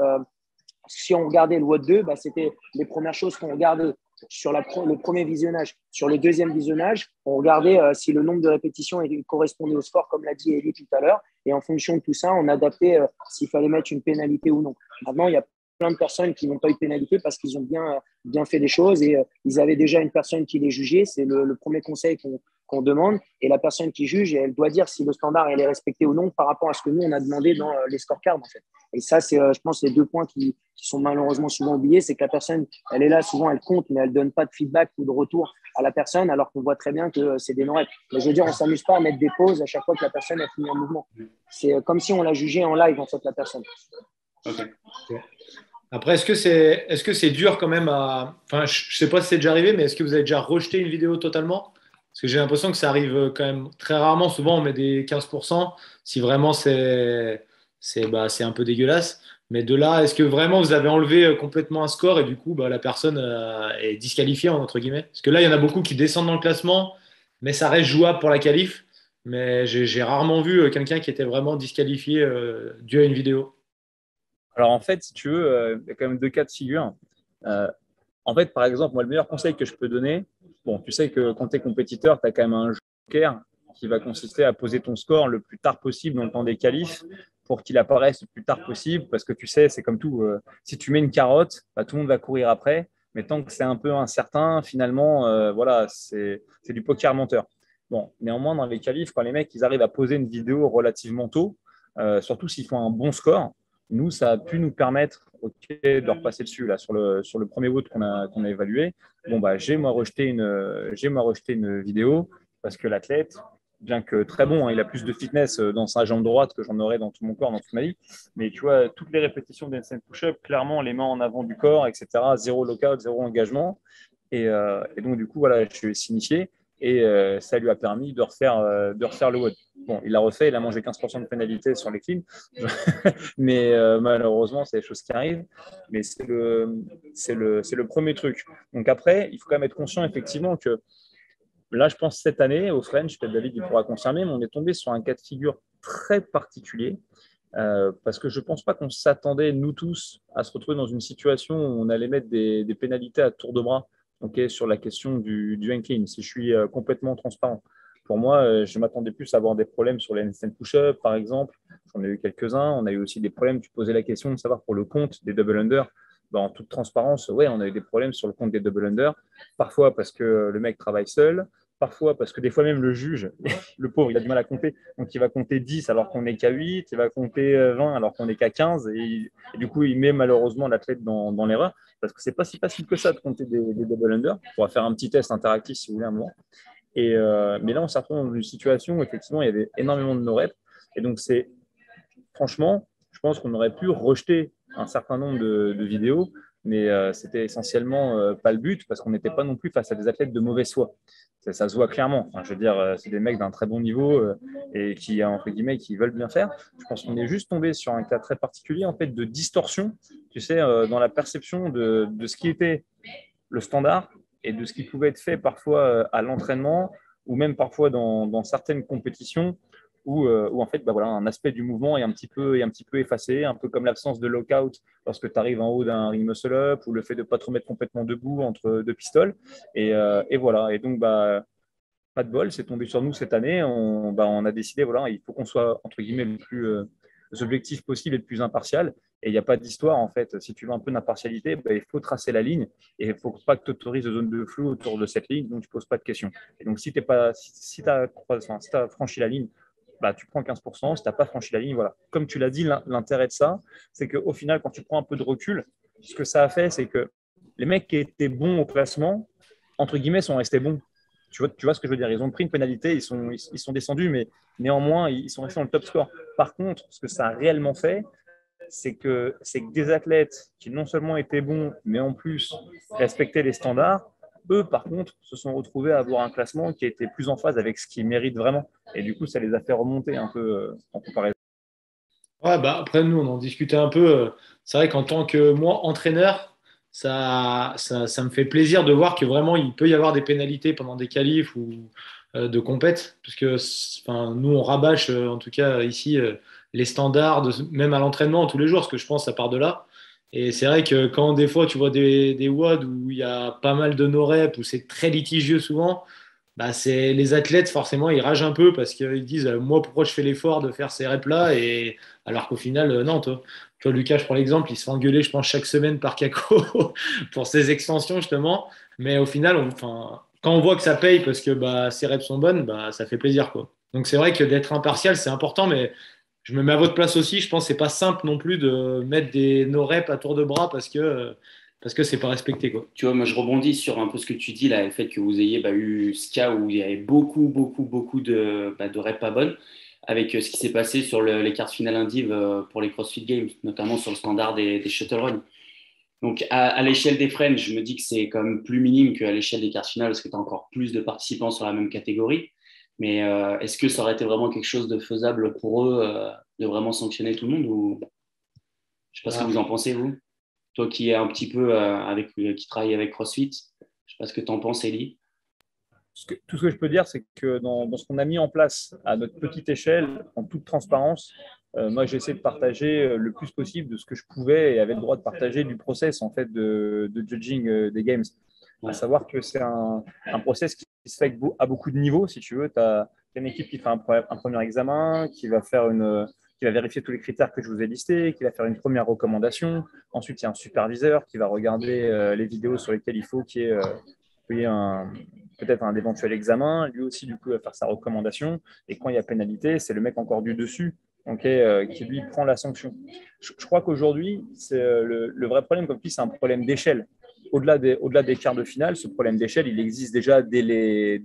si on regardait le WOD 2, c'était les premières choses qu'on regardait sur le premier visionnage. Sur le deuxième visionnage, on regardait si le nombre de répétitions correspondait au score, comme l'a dit Eli tout à l'heure. Et en fonction de tout ça, on adaptait s'il fallait mettre une pénalité ou non. Maintenant, il y a plein de personnes qui n'ont pas eu de pénalité parce qu'ils ont bien fait les choses et ils avaient déjà une personne qui les jugeait. C'est le premier conseil qu'on demande. Et la personne qui juge, elle doit dire si le standard elle est respecté ou non par rapport à ce que nous, on a demandé dans les scorecards, en fait. Et ça, c'est, je pense, les 2 points qui sont malheureusement souvent oubliés. C'est que la personne, elle est là, souvent, elle compte, mais elle ne donne pas de feedback ou de retour à la personne, alors qu'on voit très bien que c'est des non-reps. Mais je veux dire, on ne s'amuse pas à mettre des pauses à chaque fois que la personne a fini un mouvement. C'est comme si on l'a jugé en live, en fait, la personne. Okay. Après, est-ce que c'est dur quand même Enfin, je ne sais pas si c'est déjà arrivé, mais est-ce que vous avez déjà rejeté une vidéo totalement? Parce que j'ai l'impression que ça arrive quand même très rarement. Souvent, on met des 15%. Si vraiment c'est un peu dégueulasse. Mais de là, est-ce que vraiment vous avez enlevé complètement un score et du coup, bah, la personne est disqualifiée, entre guillemets? Parce que là, il y en a beaucoup qui descendent dans le classement, mais ça reste jouable pour la qualif. Mais j'ai rarement vu quelqu'un qui était vraiment disqualifié dû à une vidéo. Alors en fait, si tu veux, il y a quand même deux cas de figure. Euh, En fait, par exemple, moi, le meilleur conseil que je peux donner, bon, tu sais que quand tu es compétiteur, tu as quand même un joker qui va consister à poser ton score le plus tard possible dans le temps des qualifs pour qu'il apparaisse le plus tard possible. Parce que tu sais, c'est comme tout. Si tu mets une carotte, bah, tout le monde va courir après. Mais tant que c'est un peu incertain, finalement, voilà, c'est du poker menteur. Bon, néanmoins, dans les qualifs, quand les mecs ils arrivent à poser une vidéo relativement tôt, surtout s'ils font un bon score, nous, ça a pu nous permettre de repasser dessus là, sur le premier vote qu'on a évalué. Bon, bah, j'ai moi rejeté une vidéo parce que l'athlète, bien que très bon, hein, il a plus de fitness dans sa jambe droite que j'en aurais dans tout mon corps, dans toute ma vie. Mais tu vois, toutes les répétitions d'handstand push-up, clairement, les mains en avant du corps, etc. Zéro lockout, zéro engagement. Et donc, du coup, voilà, je suis signifié et ça lui a permis de refaire le WOD. Bon, il l'a refait, il a mangé 15% de pénalité sur les cleans, mais malheureusement, c'est des choses qui arrivent. Mais c'est le premier truc. Donc après, il faut quand même être conscient effectivement que là, je pense cette année, au French, peut-être David il pourra confirmer, mais on est tombé sur un cas de figure très particulier. Parce que je ne pense pas qu'on s'attendait, nous tous, à se retrouver dans une situation où on allait mettre des pénalités à tour de bras, okay, sur la question du handclean, si je suis complètement transparent. Pour moi, je m'attendais plus à avoir des problèmes sur les handstand push-up, par exemple. J'en ai eu quelques-uns. On a eu aussi des problèmes. Tu posais la question de savoir pour le compte des double under. Ben, en toute transparence, ouais, on a eu des problèmes sur le compte des double under. Parfois parce que le mec travaille seul. Parfois parce que des fois même le juge, le pauvre, il a du mal à compter. Donc il va compter 10 alors qu'on n'est qu'à 8. Il va compter 20 alors qu'on n'est qu'à 15. Et du coup, il met malheureusement l'athlète dans l'erreur. Parce que c'est pas si facile que ça de compter des double under. On pourra faire un petit test interactif si vous voulez un moment. Mais là, on s'est retrouvé dans une situation où effectivement, il y avait énormément de no-reps. Et donc, franchement, je pense qu'on aurait pu rejeter un certain nombre de vidéos, mais c'était essentiellement pas le but parce qu'on n'était pas non plus face à des athlètes de mauvaise foi. Ça se voit clairement. Enfin, je veux dire, c'est des mecs d'un très bon niveau et qui, entre guillemets, qui veulent bien faire. Je pense qu'on est juste tombé sur un cas très particulier en fait de distorsion, tu sais, dans la perception de ce qui était le standard et de ce qui pouvait être fait parfois à l'entraînement ou même parfois dans certaines compétitions où en fait bah voilà, un aspect du mouvement est un petit peu effacé, un peu comme l'absence de lockout lorsque tu arrives en haut d'un ring muscle up ou le fait de ne pas te remettre complètement debout entre deux pistoles. Et voilà, et donc bah, pas de bol, c'est tombé sur nous cette année. On a décidé, voilà, il faut qu'on soit entre guillemets le plus objectif possible et le plus impartial. Et il n'y a pas d'histoire, en fait. Si tu veux un peu d'impartialité, bah, il faut tracer la ligne et il ne faut pas que tu autorises de zone de flou autour de cette ligne, donc tu ne poses pas de questions. Et donc, si tu as franchi la ligne, bah, tu prends 15%. Si tu n'as pas franchi la ligne, voilà. Comme tu l'as dit, l'intérêt de ça, c'est qu'au final, quand tu prends un peu de recul, ce que ça a fait, c'est que les mecs qui étaient bons au classement, entre guillemets, sont restés bons. Tu vois ce que je veux dire? Ils ont pris une pénalité, ils sont descendus, mais néanmoins, ils sont restés dans le top score. Par contre, ce que ça a réellement fait, c'est que des athlètes qui non seulement étaient bons, mais en plus respectaient les standards, eux, par contre, se sont retrouvés à avoir un classement qui était plus en phase avec ce qu'ils méritent vraiment. Et du coup, ça les a fait remonter un peu en comparaison. Ouais, bah après, nous, on en discutait un peu. C'est vrai qu'en tant que moi, entraîneur, ça me fait plaisir de voir que vraiment, il peut y avoir des pénalités pendant des qualifs ou de compète. Parce que enfin, nous, on rabâche, en tout cas ici, les standards, même à l'entraînement tous les jours, parce que je pense que ça part de là. Et c'est vrai que quand des fois, tu vois des WOD où il y a pas mal de no-reps, où c'est très litigieux souvent, bah, c'est les athlètes forcément ils ragent un peu parce qu'ils disent moi pourquoi je fais l'effort de faire ces reps là et alors qu'au final non toi Lucas je prends l'exemple il se fait engueuler je pense chaque semaine par Kako pour ses extensions justement mais au final enfin quand on voit que ça paye parce que bah ses reps sont bonnes bah ça fait plaisir quoi donc c'est vrai que d'être impartial c'est important mais je me mets à votre place aussi je pense que c'est pas simple non plus de mettre des no reps à tour de bras parce que c'est pas respecté quoi. Tu vois, moi je rebondis sur un peu ce que tu dis là, le fait que vous ayez eu ce cas où il y avait beaucoup, beaucoup, beaucoup de reps pas bonnes, avec ce qui s'est passé sur les quarts finales indives pour les CrossFit Games, notamment sur le standard des shuttle runs. Donc à l'échelle des French, je me dis que c'est quand même plus minime qu'à l'échelle des quarts finales parce que tu as encore plus de participants sur la même catégorie. Mais est-ce que ça aurait été vraiment quelque chose de faisable pour eux de vraiment sanctionner tout le monde ou Je ne sais pas ce que vous en pensez, vous. Toi qui est un petit peu qui travaille avec CrossFit, je ne sais pas ce que tu en penses, Elie. Tout ce que je peux dire, c'est que dans ce qu'on a mis en place à notre petite échelle, en toute transparence, moi, j'ai essayé de partager le plus possible de ce que je pouvais et avait le droit de partager du process en fait, de judging des games. À savoir que c'est un process qui se fait à beaucoup de niveaux, si tu veux. Tu as une équipe qui fait un premier examen, qui va vérifier tous les critères que je vous ai listés, qui va faire une première recommandation. Ensuite, il y a un superviseur qui va regarder les vidéos sur lesquelles il faut qu'il y ait peut-être un éventuel examen. Lui aussi, du coup, va faire sa recommandation. Et quand il y a pénalité, c'est le mec encore du dessus qui lui prend la sanction. Je crois qu'aujourd'hui, c'est le vrai problème, comme tu dis, c'est un problème d'échelle. Au-delà des quarts de finale, ce problème d'échelle, il existe déjà dès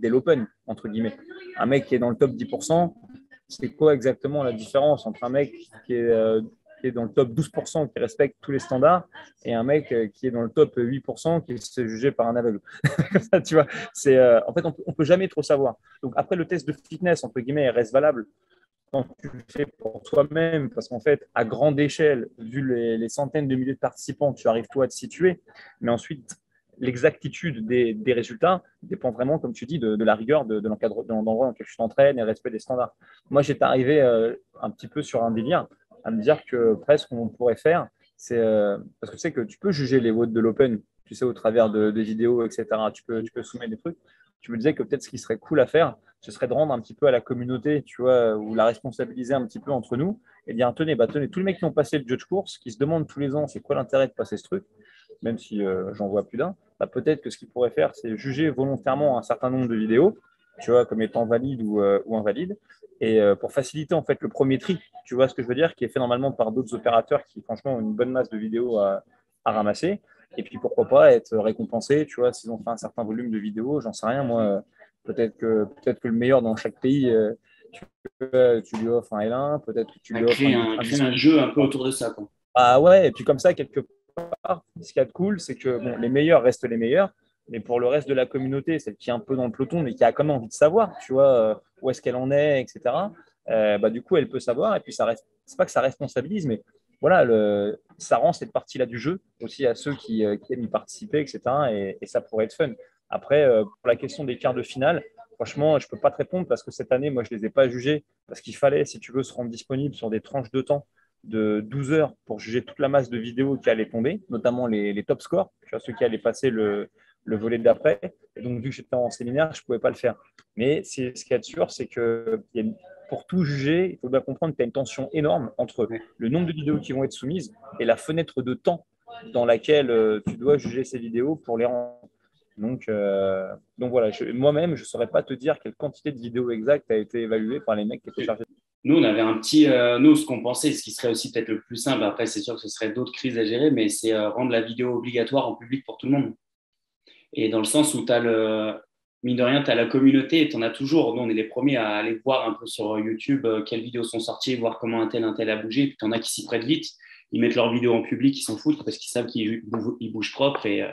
l'Open, entre guillemets. Un mec qui est dans le top 10%, c'est quoi exactement la différence entre un mec qui est dans le top 12%, qui respecte tous les standards, et un mec qui est dans le top 8%, qui se fait juger par un aveugle. Tu vois, en fait, on ne peut jamais trop savoir. Donc après, le test de fitness, entre guillemets, reste valable quand tu le fais pour toi-même, parce qu'en fait, à grande échelle, vu les centaines de milliers de participants, tu arrives toi à te situer, mais ensuite, l'exactitude des résultats dépend vraiment, comme tu dis, de la rigueur de l'endroit dans lequel tu t'entraînes et le respect des standards. Moi, j'étais arrivé un petit peu sur un délire, à me dire que presque on pourrait faire, parce que tu sais que tu peux juger les votes de l'Open, tu sais, au travers des vidéos, etc. Tu peux soumettre des trucs. Tu me disais que peut-être ce qui serait cool à faire, ce serait de rendre un petit peu à la communauté, tu vois, ou la responsabiliser un petit peu entre nous et dire tenez, tous les mecs qui ont passé le judge course, qui se demandent tous les ans c'est quoi l'intérêt de passer ce truc, même si j'en vois plus d'un, peut-être que ce qu'ils pourraient faire, c'est juger volontairement un certain nombre de vidéos, tu vois, comme étant valides ou invalides, et pour faciliter en fait le premier tri, tu vois ce que je veux dire, qui est fait normalement par d'autres opérateurs qui franchement ont une bonne masse de vidéos à ramasser. Et puis pourquoi pas être récompensé, tu vois, s'ils ont fait un certain volume de vidéos, j'en sais rien, moi, peut-être que le meilleur dans chaque pays, tu lui offres un L1, peut-être que tu lui offres créer un jeu un peu autour de ça, quoi. Ah ouais, et puis comme ça, quelque part, ce qu'il y a de cool, c'est que bon, les meilleurs restent les meilleurs, mais pour le reste de la communauté, celle qui est un peu dans le peloton, mais qui a quand même envie de savoir, tu vois, où est-ce qu'elle en est, etc. Du coup, elle peut savoir, et puis c'est pas que ça responsabilise, mais voilà, ça rend cette partie-là du jeu aussi à ceux qui aiment y participer, etc. Et ça pourrait être fun. Après, pour la question des quarts de finale, franchement, je ne peux pas te répondre parce que cette année, moi, je ne les ai pas jugés parce qu'il fallait, si tu veux, se rendre disponible sur des tranches de temps de 12 heures pour juger toute la masse de vidéos qui allaient tomber, notamment les top scores, tu vois, ceux qui allaient passer le volet d'après. Et donc, vu que j'étais en séminaire, je ne pouvais pas le faire. Mais ce qu'il y a de sûr, c'est que pour tout juger, il faut bien comprendre qu'il y a une tension énorme entre le nombre de vidéos qui vont être soumises et la fenêtre de temps dans laquelle tu dois juger ces vidéos pour les rendre. Donc voilà, moi-même, je ne saurais pas te dire quelle quantité de vidéos exactes a été évaluée par les mecs qui étaient chargés. Nous, on avait un petit. Nous, ce qu'on pensait, ce qui serait aussi peut-être le plus simple, après, c'est sûr que ce serait d'autres crises à gérer, mais c'est rendre la vidéo obligatoire en public pour tout le monde. Et dans le sens où tu as mine de rien, tu as la communauté et tu en as toujours. Nous, on est les premiers à aller voir un peu sur YouTube quelles vidéos sont sorties, voir comment un tel a bougé. Puis tu en as qui s'y prêtent vite. Ils mettent leurs vidéos en public, ils s'en foutent parce qu'ils savent qu'ils bougent propre. Et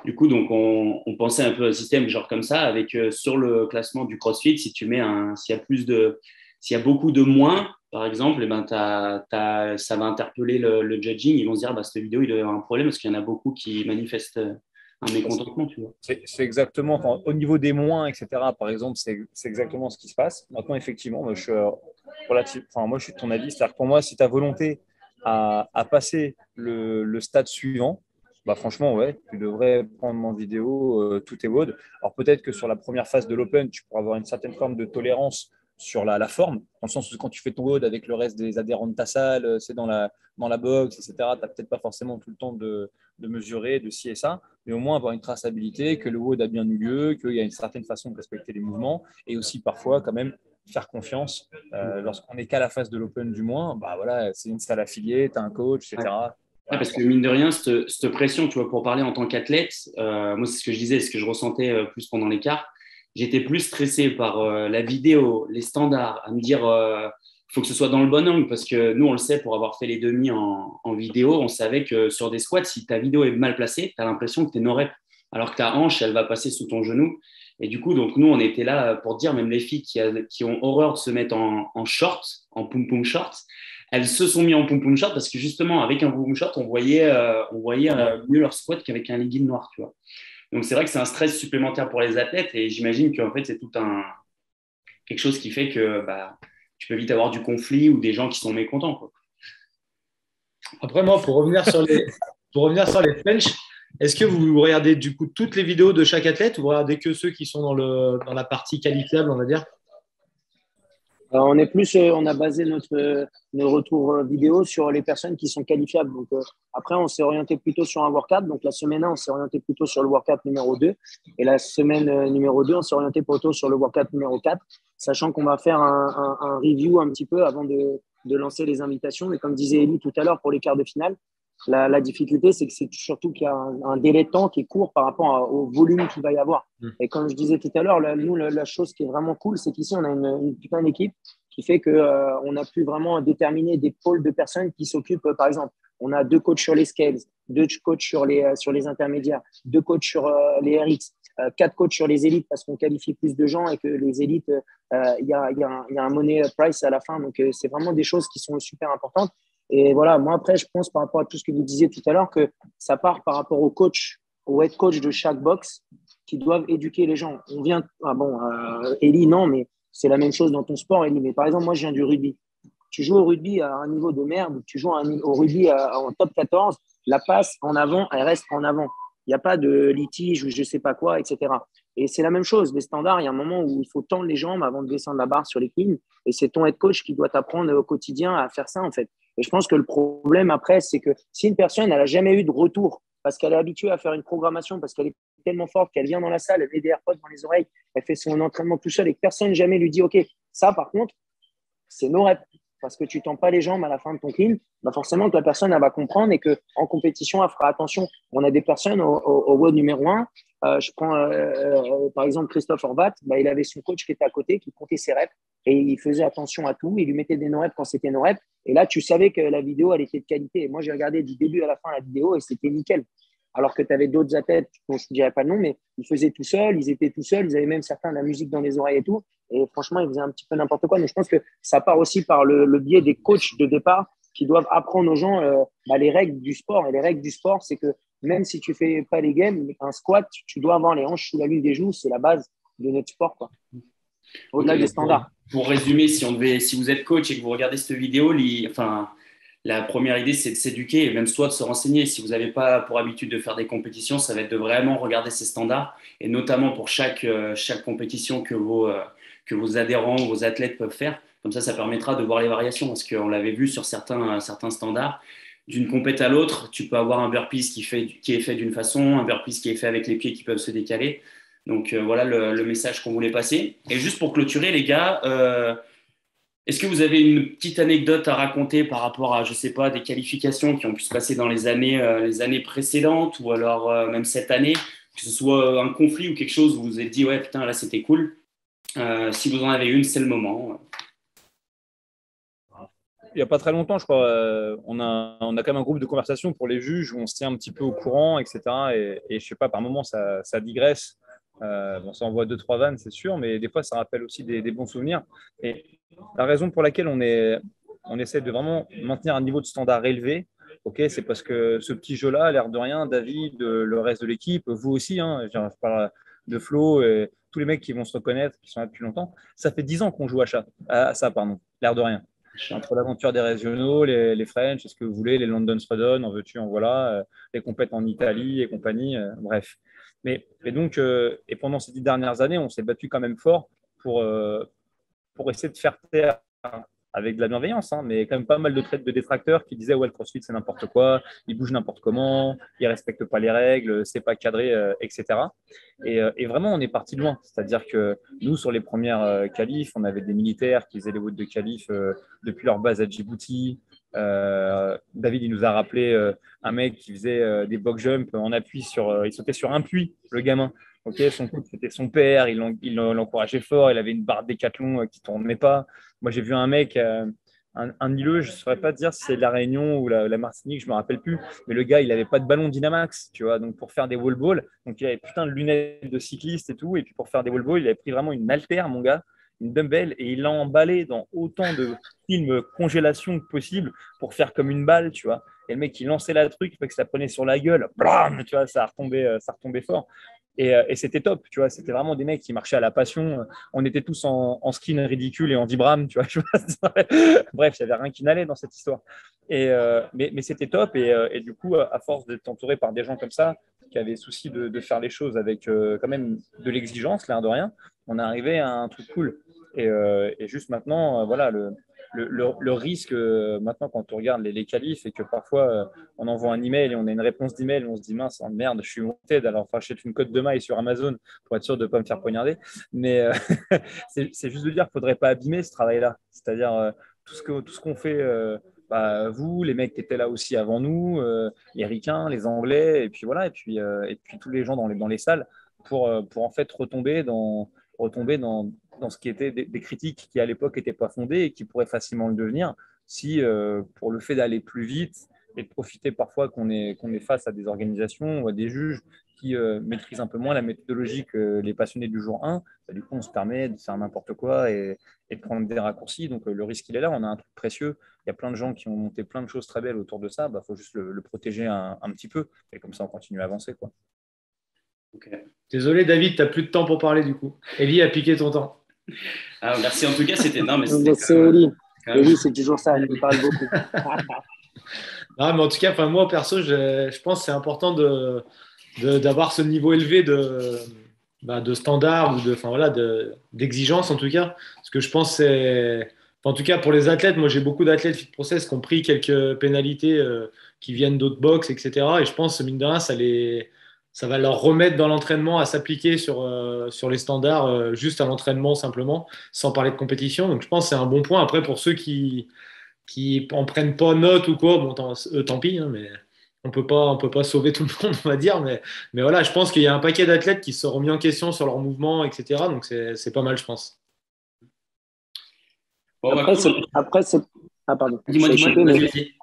du coup, donc, on pensait un peu à un système genre comme ça, avec sur le classement du CrossFit, si tu mets s'il y a beaucoup de moins, par exemple, ça va interpeller le judging. Ils vont se dire, cette vidéo, il doit y avoir un problème parce qu'il y en a beaucoup qui manifestent un mécontentement, tu vois. C'est exactement, au niveau des moins, etc., par exemple, c'est exactement ce qui se passe. Maintenant, effectivement, moi, je suis de ton avis. C'est-à-dire que pour moi, si tu as volonté à passer le stade suivant, franchement, ouais, tu devrais prendre en vidéo tous tes WOD. Alors peut-être que sur la première phase de l'Open, tu pourras avoir une certaine forme de tolérance sur la forme, dans le sens où quand tu fais ton WOD avec le reste des adhérents de ta salle, c'est dans la box, etc., tu n'as peut-être pas forcément tout le temps de mesurer, de ci et ça, mais au moins avoir une traçabilité, que le WOD a bien eu lieu, qu'il y a une certaine façon de respecter les mouvements, et aussi parfois quand même faire confiance. Lorsqu'on n'est qu'à la phase de l'Open du moins, voilà, c'est une salle affiliée, tu as un coach, etc. Ouais, parce que mine de rien, cette pression, tu vois, pour parler en tant qu'athlète, moi, c'est ce que je disais, ce que je ressentais plus pendant l'écart. J'étais plus stressé par la vidéo, les standards, à me dire il faut que ce soit dans le bon angle parce que nous, on le sait, pour avoir fait les demi en vidéo, on savait que sur des squats, si ta vidéo est mal placée, tu as l'impression que tu es no-rep, alors que ta hanche, elle va passer sous ton genou. Et du coup, donc nous, on était là pour dire, même les filles qui ont horreur de se mettre en short, en poum-poum short, elles se sont mis en pom-pom short parce que justement, avec un pom-pom short, on voyait mieux leur squat qu'avec un legging noir, tu vois. Donc, c'est vrai que c'est un stress supplémentaire pour les athlètes et j'imagine qu'en fait, c'est quelque chose qui fait que tu peux vite avoir du conflit ou des gens qui sont mécontents, quoi. Après, moi, pour revenir sur les French, est-ce que vous regardez du coup toutes les vidéos de chaque athlète ou vous regardez que ceux qui sont dans la partie qualifiable, on va dire? On a basé nos retours vidéo sur les personnes qui sont qualifiables. Donc, après, on s'est orienté plutôt sur un workout. Donc, la semaine 1, on s'est orienté plutôt sur le workout numéro 2. Et la semaine numéro 2, on s'est orienté plutôt sur le workout numéro 4, sachant qu'on va faire un review un petit peu avant de lancer les invitations. Mais comme disait Elie tout à l'heure pour les quarts de finale, la difficulté, c'est que c'est surtout qu'il y a un délai de temps qui est court par rapport au volume qu'il va y avoir. Et comme je disais tout à l'heure, la chose qui est vraiment cool, c'est qu'ici, on a une putain d'équipe qui fait qu'on a pu vraiment déterminer des pôles de personnes qui s'occupent, par exemple, on a 2 coachs sur les scales, 2 coachs sur les intermédiaires, 2 coachs sur les RX, 4 coachs sur les élites parce qu'on qualifie plus de gens et que les élites, il y a un money price à la fin. Donc, c'est vraiment des choses qui sont super importantes. Et voilà, moi, après, je pense par rapport à tout ce que vous disiez tout à l'heure que ça part par rapport au coach, au head coach de chaque box qui doivent éduquer les gens. Elie, non, mais c'est la même chose dans ton sport, Elie. Mais par exemple, moi, je viens du rugby. Tu joues au rugby à un niveau de merde, tu joues au rugby en top 14, la passe en avant, elle reste en avant. Il n'y a pas de litige ou je ne sais pas quoi, etc. Et c'est la même chose. Les standards, il y a un moment où il faut tendre les jambes avant de descendre la barre sur les cleans. Et c'est ton head coach qui doit t'apprendre au quotidien à faire ça, en fait. Et je pense que le problème après, c'est que si une personne n'a jamais eu de retour parce qu'elle est habituée à faire une programmation, parce qu'elle est tellement forte qu'elle vient dans la salle, elle met des AirPods dans les oreilles, elle fait son entraînement tout seul et que personne jamais lui dit, OK, ça par contre, c'est no rep parce que tu tends pas les jambes à la fin de ton clean, forcément que la personne elle va comprendre et qu'en compétition, elle fera attention. On a des personnes au WOD numéro 1, je prends par exemple Christophe Horvat, il avait son coach qui était à côté, qui comptait ses reps et il faisait attention à tout, il lui mettait des no-reps quand c'était no-reps et là tu savais que la vidéo elle était de qualité. Et moi j'ai regardé du début à la fin la vidéo et c'était nickel. Alors que tu avais d'autres athlètes, dont je ne dirais pas le nom, mais ils faisaient tout seuls, ils étaient tout seuls, ils avaient même certains de la musique dans les oreilles et tout. Et franchement, ils faisaient un petit peu n'importe quoi. Mais je pense que ça part aussi par le biais des coachs de départ qui doivent apprendre aux gens les règles du sport. Et les règles du sport, c'est que même si tu ne fais pas les games, un squat, tu dois avoir les hanches sous la ligne des genoux. C'est la base de notre sport, quoi. Au-delà des standards. Pour résumer, si vous êtes coach et que vous regardez cette vidéo, la première idée, c'est de s'éduquer et même soit de se renseigner. Si vous n'avez pas pour habitude de faire des compétitions, ça va être de vraiment regarder ces standards et notamment pour chaque compétition que vos adhérents, vos athlètes peuvent faire. Comme ça permettra de voir les variations parce qu'on l'avait vu sur certains standards. D'une compète à l'autre, tu peux avoir un burpees qui est fait d'une façon, un burpees qui est fait avec les pieds qui peuvent se décaler. Donc voilà le message qu'on voulait passer. Et juste pour clôturer, les gars, est-ce que vous avez une petite anecdote à raconter par rapport à, je sais pas, des qualifications qui ont pu se passer dans les années précédentes ou alors même cette année, que ce soit un conflit ou quelque chose où vous vous êtes dit ouais putain là c'était cool. Si vous en avez une, c'est le moment. Il n'y a pas très longtemps, je crois, on a quand même un groupe de conversation pour les juges où on se tient un petit peu au courant, etc. Et je sais pas, par moments ça digresse. Ça envoie 2-3 vannes, c'est sûr, mais des fois ça rappelle aussi des bons souvenirs. Et la raison pour laquelle on essaie de vraiment maintenir un niveau de standard élevé, c'est parce que ce petit jeu-là, l'air de rien, David, le reste de l'équipe, vous aussi, hein, je parle de Flo, et tous les mecs qui vont se reconnaître, qui sont là depuis longtemps, ça fait 10 ans qu'on joue à ça, l'air de rien. Entre l'aventure des régionaux, les French, ce que vous voulez, les London Strudon, en veux-tu, en voilà, les compètes en Italie et compagnie, bref. Et donc, pendant ces 10 dernières années, on s'est battu quand même fort pour essayer de faire taire avec de la bienveillance, hein, mais quand même pas mal de détracteurs qui disaient ouais, le CrossFit c'est n'importe quoi, ils bougent n'importe comment, ils respectent pas les règles, c'est pas cadré, etc. Et vraiment, on est parti de loin. C'est-à-dire que nous, sur les premières qualifs, on avait des militaires qui faisaient les votes de qualif depuis leur base à Djibouti. David, il nous a rappelé un mec qui faisait des box jumps en appui il sautait sur un puits, le gamin. Son coach, c'était son père, il l'encourageait fort, il avait une barre décathlon qui ne tournait pas. Moi, j'ai vu un mec, un îlot, je ne saurais pas dire si c'est la Réunion ou la Martinique, je ne me rappelle plus, mais le gars, il n'avait pas de ballon Dynamax, tu vois, donc pour faire des wall balls, donc il avait putain de lunettes de cycliste et tout, et puis pour faire des wall balls, il avait pris vraiment une haltère, mon gars, une dumbbell et il l'a emballé dans autant de films congélation que possible pour faire comme une balle, tu vois. Et le mec, il lançait la truc, il fait que ça prenait sur la gueule, blam, tu vois, ça retombait fort. Et c'était top, tu vois. C'était vraiment des mecs qui marchaient à la passion. On était tous en skin ridicule et en vibram, tu vois. Bref, il n'y avait rien qui n'allait dans cette histoire. Mais c'était top. Et du coup, à force d'être entouré par des gens comme ça, qui avaient souci de faire les choses avec quand même de l'exigence, l'air de rien, on est arrivé à un truc cool. Et juste maintenant, voilà, le risque, maintenant, quand on regarde les qualifs et que parfois on envoie un email et on a une réponse d'email, on se dit mince, merde, je suis monté, alors enfin, j'achète une cote de maille sur Amazon pour être sûr de ne pas me faire poignarder. Mais c'est juste de dire qu'il ne faudrait pas abîmer ce travail-là. C'est-à-dire tout ce qu'on fait. Vous, les mecs qui étaient là aussi avant nous, les Ricains, les Anglais, et puis voilà, et puis tous les gens dans les salles pour en fait retomber dans ce qui était des critiques qui à l'époque n'étaient pas fondées et qui pourraient facilement le devenir si pour le fait d'aller plus vite et de profiter parfois qu'on est face à des organisations ou à des juges qui maîtrisent un peu moins la méthodologie que les passionnés du jour 1, du coup on se permet de faire n'importe quoi et de prendre des raccourcis. Donc le risque il est là, on a un truc précieux, il y a plein de gens qui ont monté plein de choses très belles autour de ça, faut juste le protéger un petit peu et comme ça on continue à avancer, quoi. Okay. Désolé David, tu n'as plus de temps pour parler du coup. Eli a piqué ton temps. Ah, merci en tout cas, c'était énorme. C'est Eli. Eli, c'est toujours ça, il parle beaucoup. Non, mais en tout cas, moi perso, je pense que c'est important d'avoir ce niveau élevé de standard ou d'exigence en tout cas. Parce que je pense que c'est. En tout cas, pour les athlètes, moi j'ai beaucoup d'athlètes Fit Process qui ont pris quelques pénalités qui viennent d'autres box, etc. Et je pense, mine de rien, ça va leur remettre dans l'entraînement à s'appliquer sur les standards, juste à l'entraînement simplement, sans parler de compétition. Donc je pense que c'est un bon point. Après, pour ceux qui en prennent pas note ou quoi, bon, tant pis, hein, mais on peut pas sauver tout le monde, on va dire. Mais voilà, je pense qu'il y a un paquet d'athlètes qui se sont remis en question sur leur mouvement, etc. Donc c'est pas mal, je pense. Bon, après, ah pardon. Dis-moi,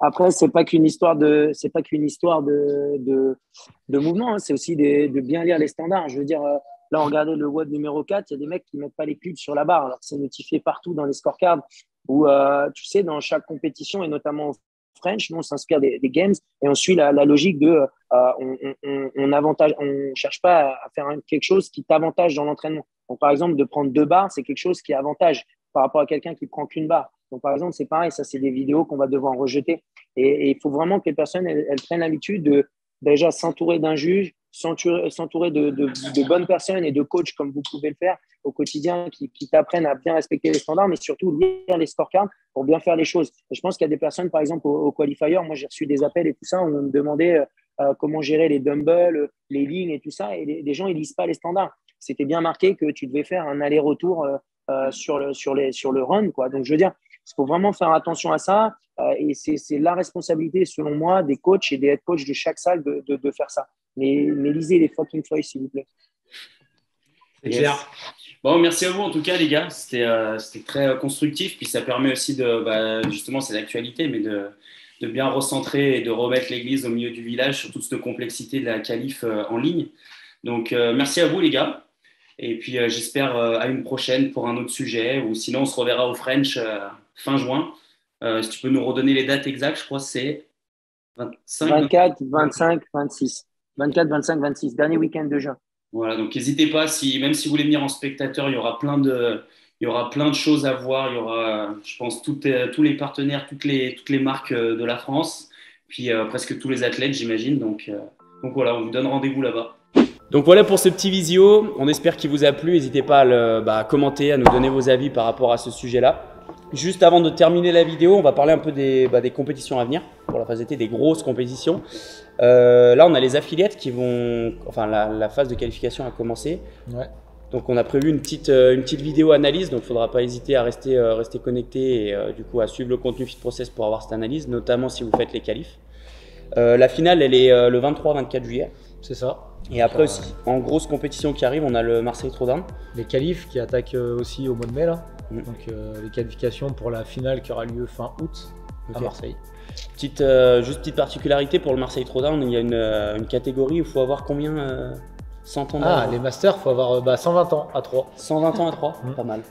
après, c'est pas qu'une histoire de mouvement, hein. C'est aussi de bien lire les standards. Je veux dire, là, on regardait le WOD numéro 4, il y a des mecs qui mettent pas les clips sur la barre, alors que c'est notifié partout dans les scorecards. Ou tu sais, dans chaque compétition et notamment au French, nous on s'inspire des games et on suit la logique de on cherche pas à faire quelque chose qui t'avantage dans l'entraînement. Donc par exemple, de prendre 2 barres, c'est quelque chose qui avantage par rapport à quelqu'un qui prend qu'une barre. Donc, par exemple, c'est pareil, ça, c'est des vidéos qu'on va devoir rejeter. Et il faut vraiment que les personnes elles prennent l'habitude de déjà s'entourer d'un juge, s'entourer de bonnes personnes et de coachs comme vous pouvez le faire au quotidien qui t'apprennent à bien respecter les standards, mais surtout lire les scorecards pour bien faire les choses. Et je pense qu'il y a des personnes, par exemple, au qualifier, moi, j'ai reçu des appels et tout ça, où on me demandait comment gérer les dumbbells, les lignes et tout ça. Et les gens, ils lisent pas les standards. C'était bien marqué que tu devais faire un aller-retour sur le run, quoi. Donc, je veux dire, il faut vraiment faire attention à ça et c'est la responsabilité, selon moi, des coachs et des head coachs de chaque salle de faire ça. Mais lisez les fucking feuilles, s'il vous plaît. C'est clair. Bon, merci à vous en tout cas, les gars. C'était très constructif. Puis ça permet aussi justement, c'est l'actualité, mais de bien recentrer et de remettre l'église au milieu du village sur toute cette complexité de la qualif en ligne. Donc, merci à vous, les gars. Et puis, j'espère à une prochaine pour un autre sujet. Ou sinon, on se reverra au French fin juin. Si tu peux nous redonner les dates exactes, je crois que c'est 24, 25, 26. 24, 25, 26. Dernier week-end de juin. Voilà, donc n'hésitez pas, même si vous voulez venir en spectateur, il y aura plein de choses à voir. Il y aura, je pense, tous les partenaires, toutes les marques de la France, puis presque tous les athlètes, j'imagine. Donc voilà, on vous donne rendez-vous là-bas. Donc voilà pour ce petit visio. On espère qu'il vous a plu. N'hésitez pas à commenter, à nous donner vos avis par rapport à ce sujet-là. Juste avant de terminer la vidéo, on va parler un peu des compétitions à venir pour la phase d'été, des grosses compétitions. Là, on a les affiliates qui vont… Enfin, la phase de qualification a commencé. Ouais. Donc, on a prévu une petite vidéo analyse. Donc, il ne faudra pas hésiter à rester connecté et du coup à suivre le contenu Fit Process pour avoir cette analyse, notamment si vous faites les qualifs. La finale, elle est le 23-24 juillet. C'est ça. Et après aussi, en grosse compétition qui arrive, on a le Marseille Trodan. Les qualifs qui attaquent aussi au mois de mai là. Donc les qualifications pour la finale qui aura lieu fin août à Marseille. Juste petite particularité pour le Marseille Trodan, il y a une catégorie où il faut avoir combien 100 ans d'âge. Les masters, il faut avoir 120 ans à 3. 120 ans à 3, pas mal.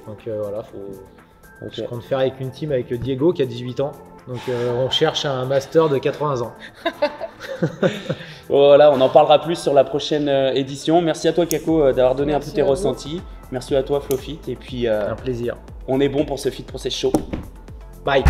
Donc voilà, Ok. je compte faire avec une team avec Diego qui a 18 ans. Donc on cherche un master de 80 ans. Voilà, on en parlera plus sur la prochaine édition. Merci à toi Kako d'avoir donné un peu Merci tes à vous. ressentis. Merci à toi Flowfit. Et puis Un plaisir. on est bon pour ce Fit Process Show. Bye.